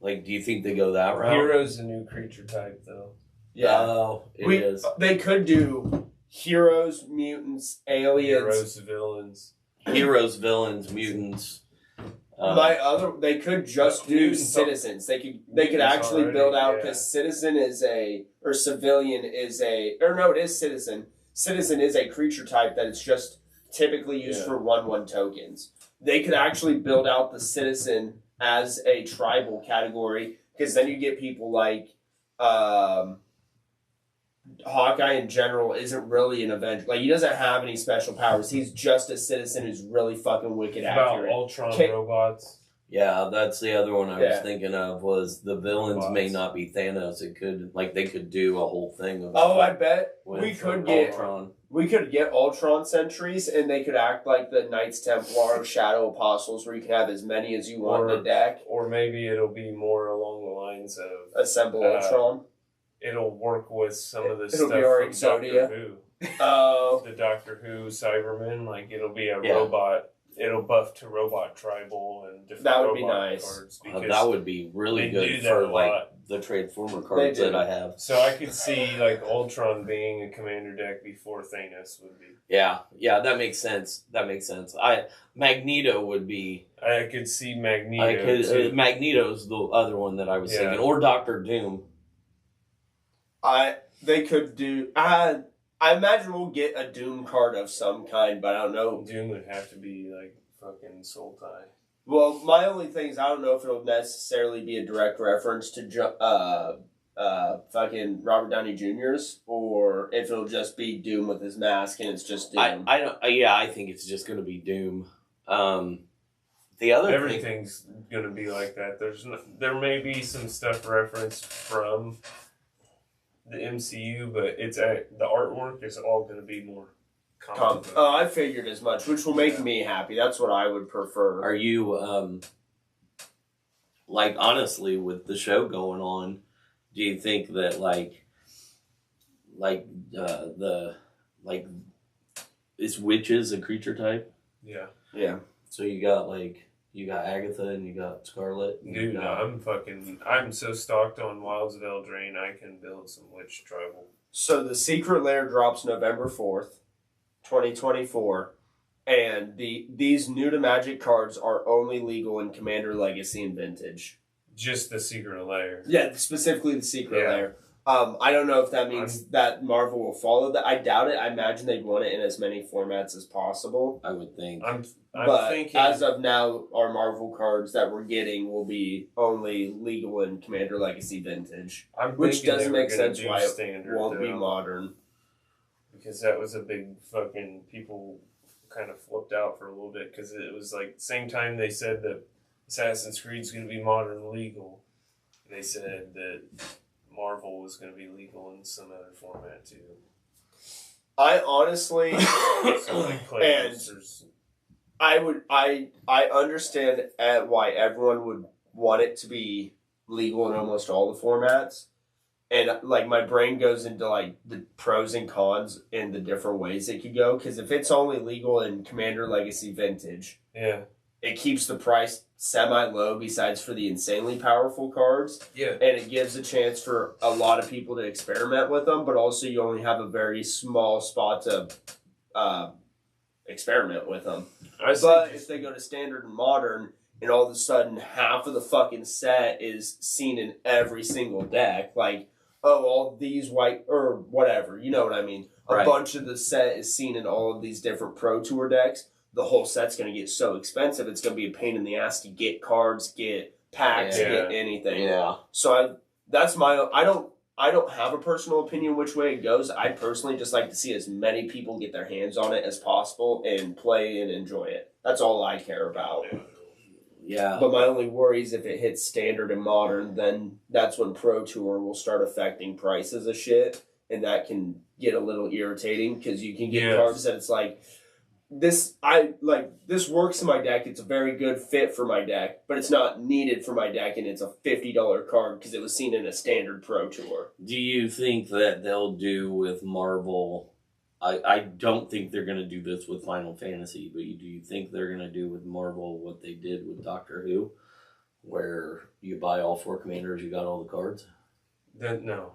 Do you think they go that route? Hero's a new creature type, though. Yeah. Oh, it is. They could do heroes, mutants, aliens. Heroes, villains, mutants. They could just do citizens. They could actually build out, because citizen is civilian is it is citizen. Citizen is a creature type that is just typically used for 1/1 tokens. They could actually build out the citizen as a tribal category, because then you get people like Hawkeye in general isn't really an Avenger. He doesn't have any special powers. He's just a citizen who's really fucking wicked accurate. About Ultron robots. Yeah, that's the other one I was thinking of, was the villains may not be Thanos. It could, they could do a whole thing of I bet we could get Ultron. We could get Ultron sentries, and they could act like the Knights Templar or Shadow Apostles, where you can have as many as you want in the deck. Or maybe it'll be more along the lines of... Assemble Ultron. It'll work with some of the stuff from Exodia. Doctor Who. The Doctor Who Cybermen, it'll be a robot. It'll buff to robot tribal and different that would robot be nice. cards. That would be really good for the Transformer cards that I have. So I could see like Ultron being a commander deck before Thanos would be. Yeah, that makes sense. Magneto would be. I could see Magneto. Magneto's the other one that I was thinking, or Doctor Doom. They could do. I imagine we'll get a Doom card of some kind, but I don't know. Doom would have to be like fucking Soul Tie. Well, my only thing is I don't know if it'll necessarily be a direct reference to fucking Robert Downey Jr.'s, or if it'll just be Doom with his mask and it's just Doom. I think it's just going to be Doom. The other everything's going to be like that. There may be some stuff referenced from the MCU, but the artwork is all going to be more. I figured as much, which will make me happy. That's what I would prefer. Are you, honestly, with the show going on, do you think that, is witches a creature type? Yeah. Yeah. So you got Agatha and you got Scarlet? Dude, I'm so stocked on Wilds of Eldraine, I can build some witch tribal. So the Secret Lair drops November 4th. 2024, and these new to Magic cards are only legal in Commander Legacy and Vintage. Just the Secret Lair. Yeah, specifically the Secret Lair. I don't know if that means that Marvel will follow that. I doubt it. I imagine they'd want it in as many formats as possible. I would think. I'm thinking, as of now, our Marvel cards that we're getting will be only legal in Commander Legacy Vintage, which doesn't make sense why it won't be Modern. Because that was a big fucking, people kind of flipped out for a little bit because it was like same time they said that Assassin's Creed's going to be modern legal, they said that Marvel was going to be legal in some other format too. I honestly, I understand why everyone would want it to be legal in almost all the formats. And, my brain goes into, the pros and cons in the different ways it could go. Because if it's only legal in Commander Legacy Vintage, it keeps the price semi-low besides for the insanely powerful cards. Yeah. And it gives a chance for a lot of people to experiment with them. But also you only have a very small spot to experiment with them. But if they go to Standard and Modern, and all of a sudden half of the fucking set is seen in every single deck, all these white, or whatever, you know what I mean? A bunch of the set is seen in all of these different Pro Tour decks. The whole set's going to get so expensive, it's going to be a pain in the ass to get cards, get packs, get anything. Yeah. So I don't have a personal opinion which way it goes. I personally just like to see as many people get their hands on it as possible and play and enjoy it. That's all I care about. Yeah. But my only worry is if it hits Standard and Modern, then that's when Pro Tour will start affecting prices of shit, and that can get a little irritating because you can get cards that it's this works in my deck. It's a very good fit for my deck, but it's not needed for my deck, and it's a $50 card because it was seen in a Standard Pro Tour. Do you think that they'll do with Marvel? I don't think they're going to do this with Final Fantasy, but do you think they're going to do with Marvel what they did with Doctor Who, where you buy all 4 commanders, you got all the cards? No.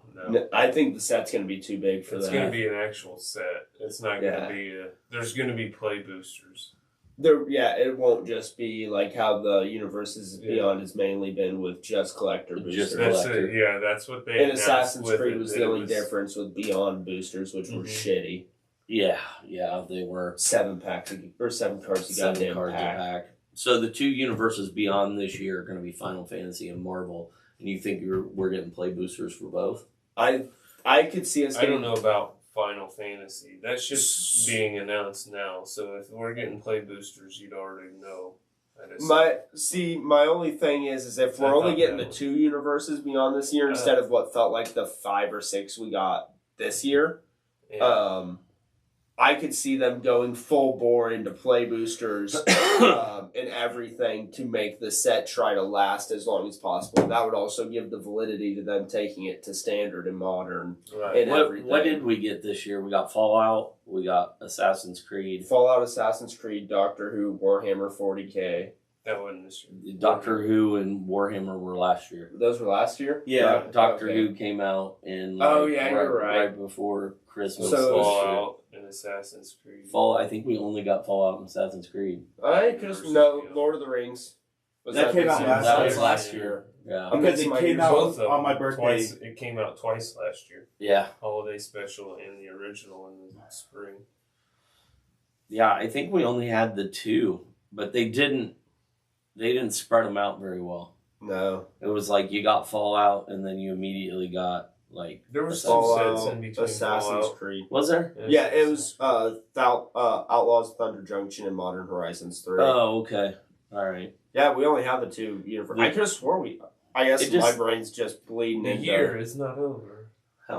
I think the set's going to be too big for that. It's going to be an actual set. It's not going to be there's going to be play boosters. It won't just be like how the Universes Beyond has mainly been with just collector boosters. That's what they. And Assassin's Creed was the only difference with Beyond boosters, which were shitty. Yeah, they were 7 cards you got in a pack. So the 2 Universes Beyond this year are going to be Final Fantasy and Marvel, and you think we're getting play boosters for both? I could see us. I don't know about Final Fantasy. That's just being announced now. So if we're getting play boosters, you'd already know. My only thing is if we're only getting the 2 Universes Beyond this year instead of what felt like the 5 or 6 we got this year. I could see them going full bore into play boosters and everything to make the set try to last as long as possible. That would also give the validity to them taking it to Standard and Modern and everything. What did we get this year? We got Fallout, we got Assassin's Creed. Fallout, Assassin's Creed, Doctor Who, Warhammer 40K. That wasn't this year. Doctor Who and Warhammer were last year. Those were last year? Yeah. Doctor Who came out in you're right. right before Christmas. So Fallout and Assassin's Creed. I think we only got Fallout and Assassin's Creed. Lord of the Rings. That came out last That year. was last year. Yeah. Because it came out on my birthday. Twice, it came out twice last year. Yeah. Holiday special and the original in the spring. Yeah, I think we only had the two, but they didn't spread them out very well. No. It was like you got Fallout and then you immediately got like there was Fallout, two sets in between. Assassin's Fallout. Creed. Was there? Yeah, it was Outlaws, Thunder Junction, and Modern Horizons 3. Oh, okay. All right. Yeah, we only have the two. I could have swore I guess my brain's just bleeding. The year is not over.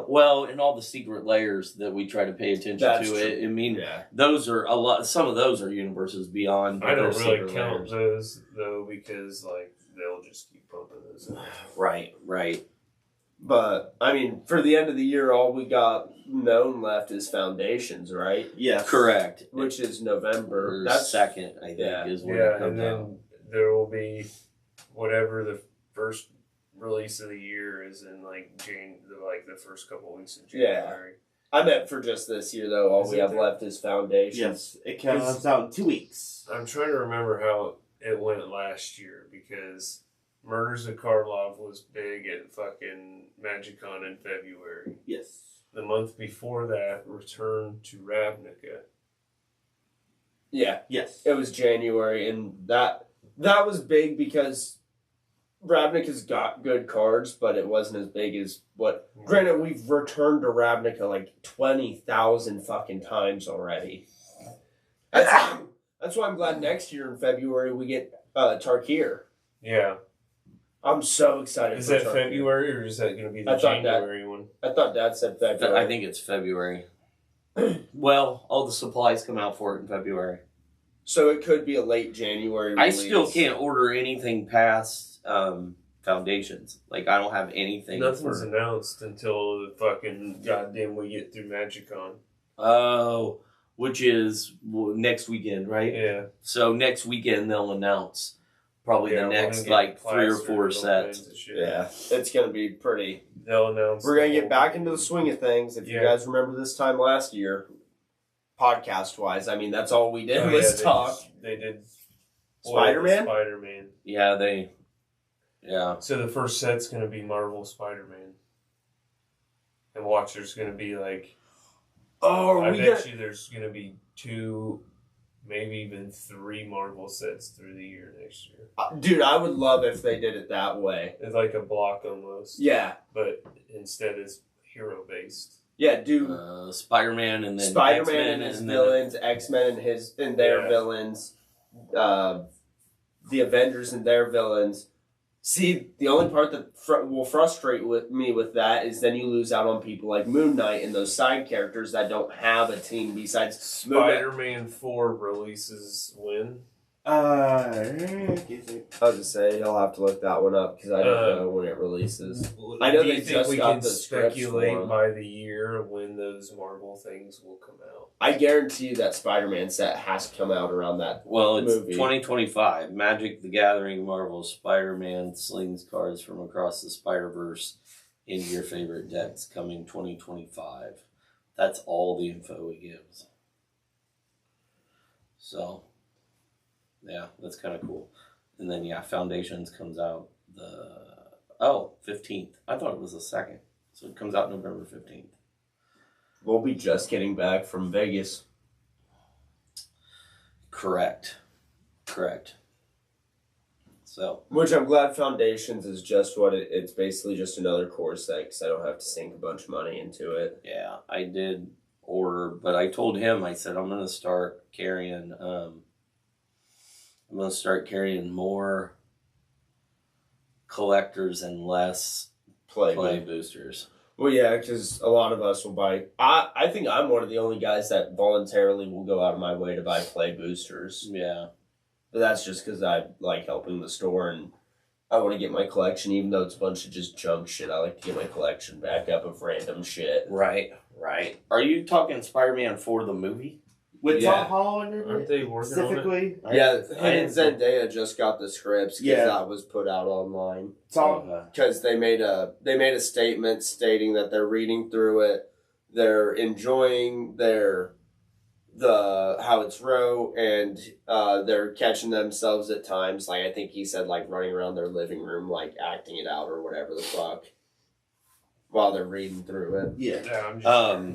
Well, and all the secret layers that we try to pay attention That's to. true. I mean, Yeah. those are a lot. Some of those are universes beyond. I don't those really secret count layers. those though because like they'll just keep pumping those in. Right. But, I mean, for the end of the year, all we got known left is Foundations, right? Yes. Correct. Which is November. Or That's second, I think, yeah. is when it Yeah, comes and then out. there will be whatever the first release of the year is in like the first couple weeks of January. I meant for just this year, though. All Is we it have there? left is Foundations. Yes. It comes out in 2 weeks. I'm trying to remember how it went last year because Murders of Karlov was big at fucking MagicCon in February. Yes. The month before that, Return to Ravnica. Yeah. Yes. It was January, and that was big because Ravnica's got good cards, but it wasn't as big as what. Granted, we've returned to Ravnica like 20,000 fucking times already. That's why I'm glad next year in February we get Tarkir. Yeah. I'm so excited. Is for that Tarkir. February or is that going to be the I thought January one? I thought Dad said February. I think it's February. Well, all the supplies come out for it in February. So it could be a late January I release. still can't order anything past Foundations. Like, I don't have anything. Nothing's announced until the fucking goddamn we get through MagicCon. Oh, which is next weekend, right? Yeah. So next weekend they'll announce probably the we're next gonna get like 3 or plastered 4 and all sets. kinds of shit. Yeah, it's gonna be pretty. They'll announce. We're gonna the get whole- back into the swing of things. If you Yeah. guys remember this time last year, podcast wise, I mean that's all we did Oh, yeah, was talk. They did Spider-Man? Spider-Man. Yeah. So the first set's going to be Marvel Spider-Man. And watch, there's going to be like... Oh, I we bet got. you there's going to be 2, maybe even 3 Marvel sets through the year next year. Dude, I would love if they did it that way. It's like a block almost. Yeah, But instead it's hero-based. yeah, dude. Spider-Man and then Spider-Man X-Men and his then- villains, X-Men and their Yeah. villains, the Avengers and their villains. See, the only part that will frustrate me with that is then you lose out on people like Moon Knight and those side characters that don't have a team besides Moon Knight. Spider-Man 4 releases when? I was gonna say he'll have to look that one up because I don't know when it releases. I know Do you they think just we got can the scripts for speculate 'em. by the year when those Marvel things will come out? I guarantee you that Spider-Man set has to come out around that. Well, it's movie. 2025. Magic the Gathering, Marvel, Spider-Man slings cards from across the Spider-Verse into your favorite decks coming 2025. That's all the info it gives. So, yeah, that's kind of cool. And then, Foundations comes out the 15th. I thought it was the 2nd. So it comes out November 15th. We'll be just getting back from Vegas. Correct. So, Which I'm glad Foundations is just what it's basically just another core set because I don't have to sink a bunch of money into it. yeah, I did order, but I told him, I said, I'm going to start carrying, more collectors and less play boosters. Well, yeah, because a lot of us will buy. I think I'm one of the only guys that voluntarily will go out of my way to buy play boosters. Yeah. But that's just because I like helping the store and I want to get my collection, even though it's a bunch of just junk shit. I like to get my collection back up of random shit. Right. Are you talking Spider-Man 4 the movie? With Tom Holland in Aren't it, they working specifically? on it? Yeah, and Zendaya just got the scripts because that was put out online. Because they made a statement stating that they're reading through it, they're enjoying how it's wrote, and they're catching themselves at times. Like I think he said, like running around their living room, like acting it out or whatever the fuck, while they're reading through it. Yeah.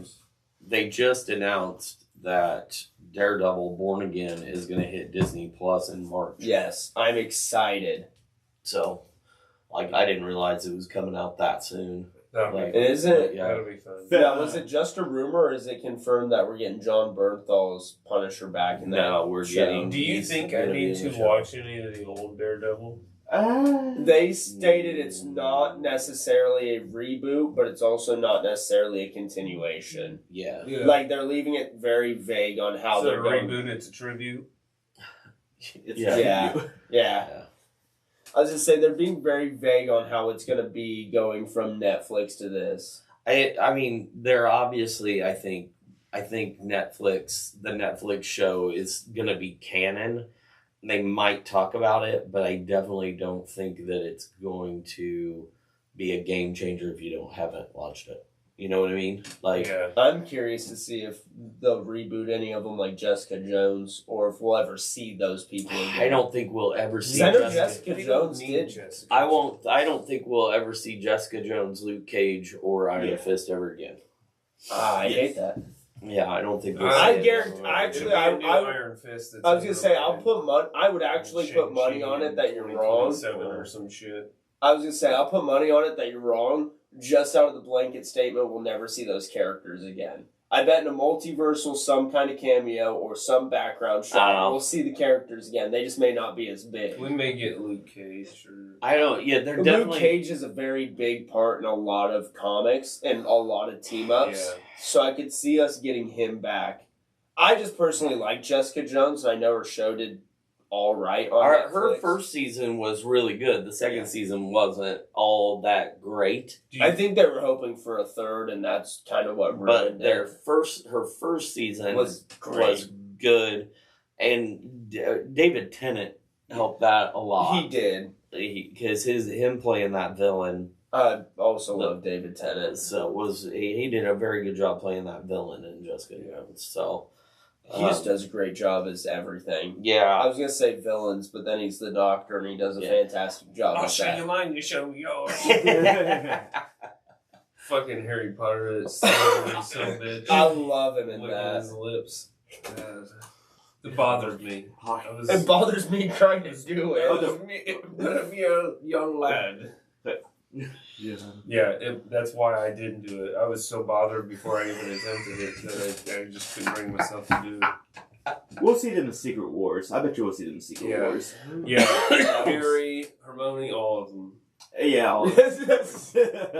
They just announced that Daredevil Born Again is going to hit Disney Plus in March. Yes, I'm excited. So, like, I didn't realize it was coming out that soon. Is it? That'll be fun. Yeah, was it just a rumor, or is it confirmed that we're getting John Bernthal's Punisher back in that? No, we're getting. Do you think I need to watch any of the old Daredevil? They stated it's not necessarily a reboot, but it's also not necessarily a continuation. Yeah. Like they're leaving it very vague on how they're going. Reboot. It's a tribute. Yeah. I was gonna say they're being very vague on how it's gonna be going from Netflix to this. I mean, they're obviously. I think Netflix, the Netflix show, is gonna be canon. They might talk about it, but I definitely don't think that it's going to be a game changer if you haven't watched it. You know what I mean? Like, I'm curious to see if they'll reboot any of them, like Jessica Jones, or if we'll ever see those people again. I don't think we'll ever see. Jessica Jones did. Jessica. I don't think we'll ever see Jessica Jones, Luke Cage, or Iron Fist ever again. I hate that. Yeah, I don't think. We'll I guarantee. Actually, Iron Fist. I was gonna say I'll put money. I would actually put money on it that you're wrong. Or some shit. I was gonna say I'll put money on it that you're wrong. Just out of the blanket statement, we'll never see those characters again. I bet in a multiversal, some kind of cameo or some background shot, we'll see the characters again. They just may not be as big. We may get Luke Cage. I don't. Yeah, they're Luke definitely. Luke Cage is a very big part in a lot of comics and a lot of team ups. Yeah. So I could see us getting him back. I just personally like Jessica Jones, and I know her show did all right on Netflix. Her first season was really good. The second season wasn't all that great. I think they were hoping for a third, and that's kind of what ruined it. Her first season was good, and David Tennant helped that a lot. He did. Because him playing that villain. I also love David Tennant. So he did a very good job playing that villain in Jessica Jones. So he just does a great job as everything. Yeah. I was going to say villains, but then he's the Doctor and he does a fantastic job. I'll show you mine, you show me yours. Fucking Harry Potter is so bitch. I love him in that. His lips. It bothered me. It bothers me trying to do it. But I'm a young lad. That's why I didn't do it. I was so bothered before I even attempted it that I just couldn't bring myself to do it. We'll see them in Secret Wars. I bet you we'll see them in Secret Wars. Yeah. Harry, Hermione, all of them. Yeah. All of them.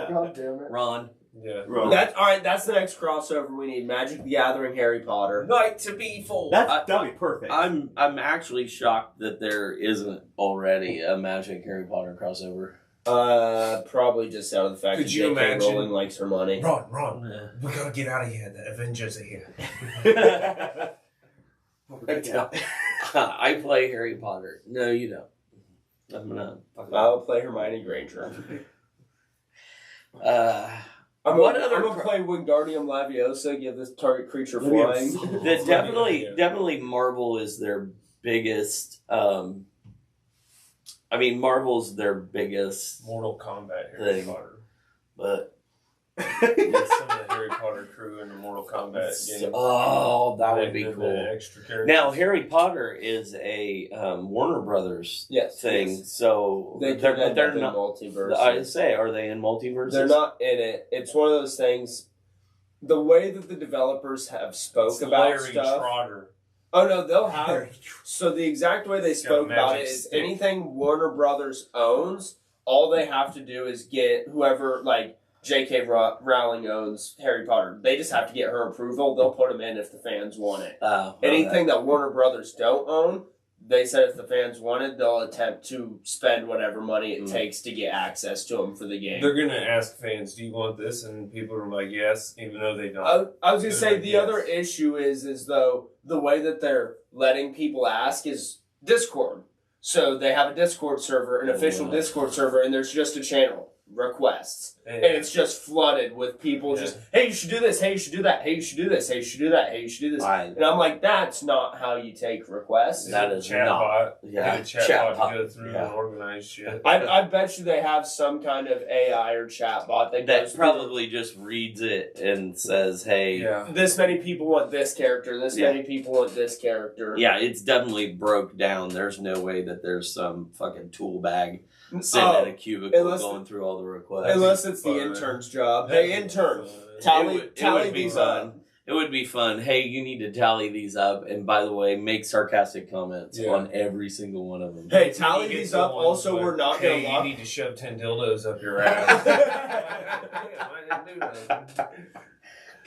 God damn it. Ron. Yeah. Ron. That's the next crossover we need. Magic the Gathering, Harry Potter. Night to be full. That'd be perfect. I'm actually shocked that there isn't already a Magic Harry Potter crossover. Probably just out of the fact that J.K. Rowling likes her money. Ron, we gotta get out of here. The Avengers are here. I play Harry Potter. No, you don't. I'll play Hermione Granger. I'm gonna play Wingardium Leviosa. Give this target creature flying. Definitely, Marvel is their biggest. Marvel's their biggest Mortal Kombat Harry Potter. But some of the Harry Potter crew in the Mortal Kombat game. Oh, that would be cool. Extra characters. Now, Harry Potter is a Warner Brothers thing, so they're not multiverse. I say, are they in multiverses? They're not in it. It's one of those things. The way that the developers have spoke about Larry stuff. Trotter. Oh no, they'll have. So the exact way they spoke about it is anything Warner Brothers owns, all they have to do is get whoever, like J.K. Rowling owns Harry Potter. They just have to get her approval. They'll put them in if the fans want it. Anything that Warner Brothers don't own, they said if the fans wanted, they'll attempt to spend whatever money it takes to get access to them for the game. They're going to ask fans, do you want this? And people are like, yes, even though they don't. I was going to say, the other issue is, though, the way that they're letting people ask is Discord. So they have a Discord server, an official Discord server, and there's just a channel, requests. And it's just flooded with people just, hey, you should do this, hey, you should do that, hey, you should do this, hey, you should do that, hey, you should do this. And I'm like, that's not how you take requests. That is not. Yeah, chatbot to go through and organize shit. I bet you they have some kind of AI or chatbot that probably just reads it and says, hey, this many people want this character, this many people want this character. Yeah, it's definitely broke down. There's no way that there's some fucking tool bag sitting in a cubicle going through all the requests. Unless it's the intern's job. Hey, intern, tally these up. It would be fun. Hey, you need to tally these up. And by the way, make sarcastic comments on every single one of them. Hey, tally these up. Also, we're not going to you need to shove 10 dildos up your ass. I didn't do that.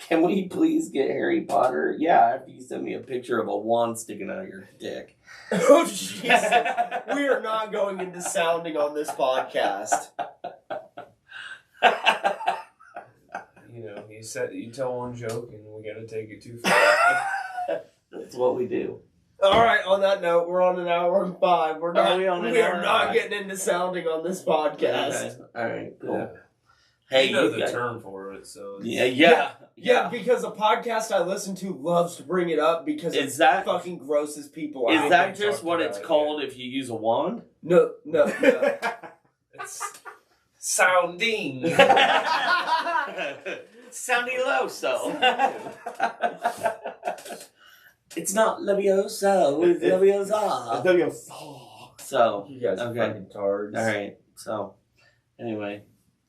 Can we please get Harry Potter? Yeah, after you send me a picture of a wand sticking out of your dick. Oh, Jesus. We are not going into sounding on this podcast. You know, you tell one joke and we got to take it too far. That's what we do. All right. On that note, we're on an hour and 5. We are not getting into sounding on this podcast. Okay. All right. Cool. Yeah. Hey, you know the term for it, so yeah. Because a podcast I listen to loves to bring it up because it fucking grosses people out. Is that just what it's called if you use a wand? No. It's sounding. Sounding-loso. It's not Levioso, it's Leviosa. Leviosa. So, you guys are fucking tards. All right. So, anyway,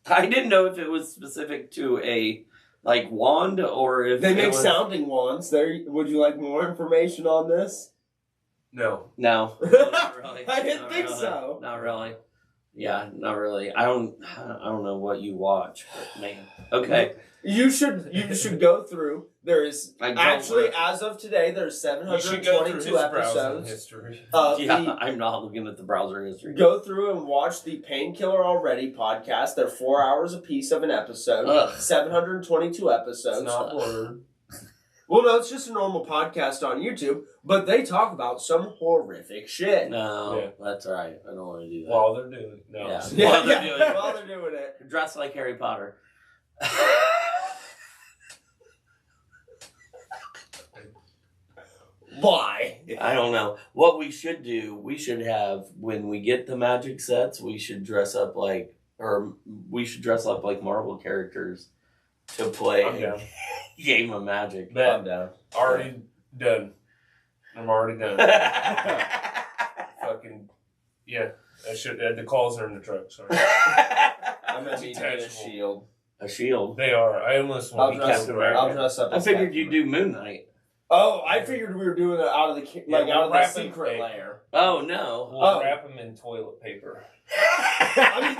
I didn't know if it was specific to a wand or if they make sounding wands. Would you like more information on this? No. Not really. I didn't think so. Not really. Yeah, not really. I don't know what you watch, but man. Okay. You should go through. There is actually, as of today, there's 722 episodes. I'm not looking at the browser history. Go through and watch the Painkiller Already podcast. They're 4 hours a piece of an episode. 722 episodes. It's not blurred. Well, no, it's just a normal podcast on YouTube, but they talk about some horrific shit. No, that's all right. I don't want to do that. While they're doing it. No. While they're doing it. Dress like Harry Potter. Why? I don't know. What we should do, we should have, when we get the magic sets, we should dress up like Marvel characters to play a game of Magic. I'm down. Already done. I'm already done. Fucking, yeah. The calls are in the truck, sorry. I'm going to need a shield. A shield? They are. I almost want to be Captain America. I'll dress up. I figured you'd do Moon Knight. Oh, I figured we were doing it out of the secret lair. Oh no! We'll wrap them in toilet paper. I mean,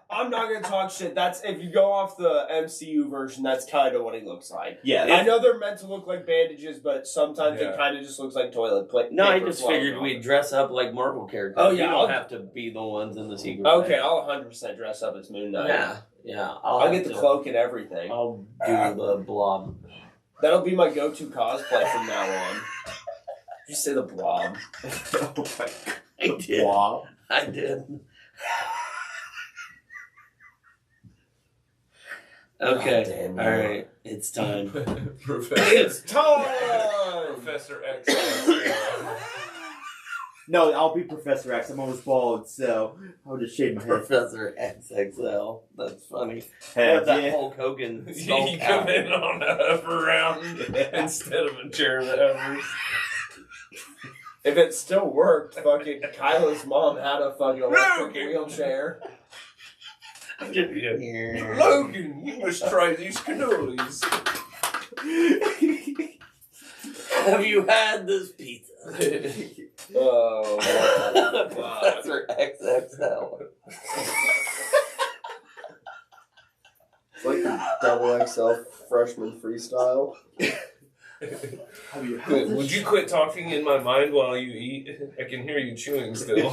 I'm not gonna talk shit. That's if you go off the MCU version. That's kind of what he looks like. Yeah, I know they're meant to look like bandages, but sometimes it kind of just looks like toilet paper. No, I just figured we'd dress up like Marvel characters. Oh yeah, you don't have to be the ones in the secret. Okay, I'll 100% dress up as Moon Knight. Yeah. I'll get the cloak and everything. I'll do the Blob. That'll be my go-to cosplay from now on. Did you say the Blob? I did. Blob? I did. Okay. All right. It's time. It's time! Professor X. No, I'll be Professor X. I'm almost bald, so I'll just shave my head. Professor XXL. That's funny. Hell that yeah. Hulk Hogan. You come in on the upper round instead of a chair that hovers. If it still worked, fucking Kyla's mom had a fucking electric wheelchair. Logan, you must try these cannolis. Have you had this pizza? Oh, Professor XXL. It's like the double XL freshman freestyle. Would you quit talking in my mind while you eat? I can hear you chewing still.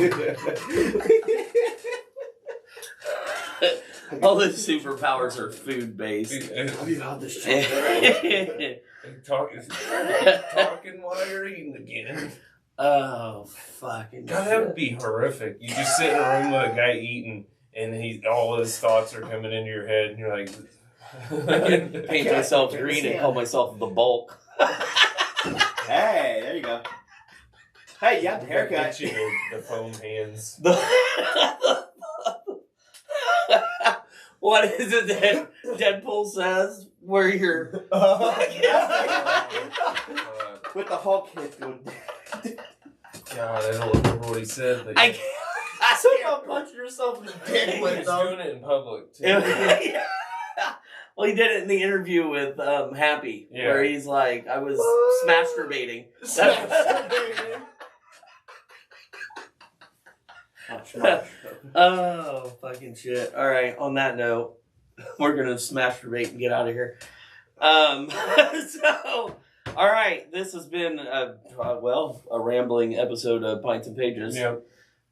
All the superpowers are food based. Have you had this chocolate? Talking while you're eating again. Oh, fucking God, that would be horrific. You just sit in a room with a guy eating, and all his thoughts are coming into your head, and you're like... I can paint myself green and call myself the Bulk. Hey, there you go. Hey, you got the haircut. The foam hands. What is it that Deadpool says? Where you're with the Hulk hit going. God, I don't remember what he said. But I Somehow punching yourself in the dick with he's them. doing it in public too. Well, he did it in the interview with Happy, where he's like, I was masturbating. Oh, fucking shit. All right, on that note, we're going to masturbate and get out of here. So, all right, this has been, a rambling episode of Pints and Pages. Yep.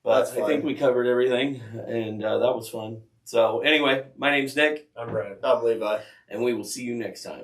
But I think we covered everything, and that was fun. So, anyway, my name's Nick. I'm Brad. I'm Levi. And we will see you next time.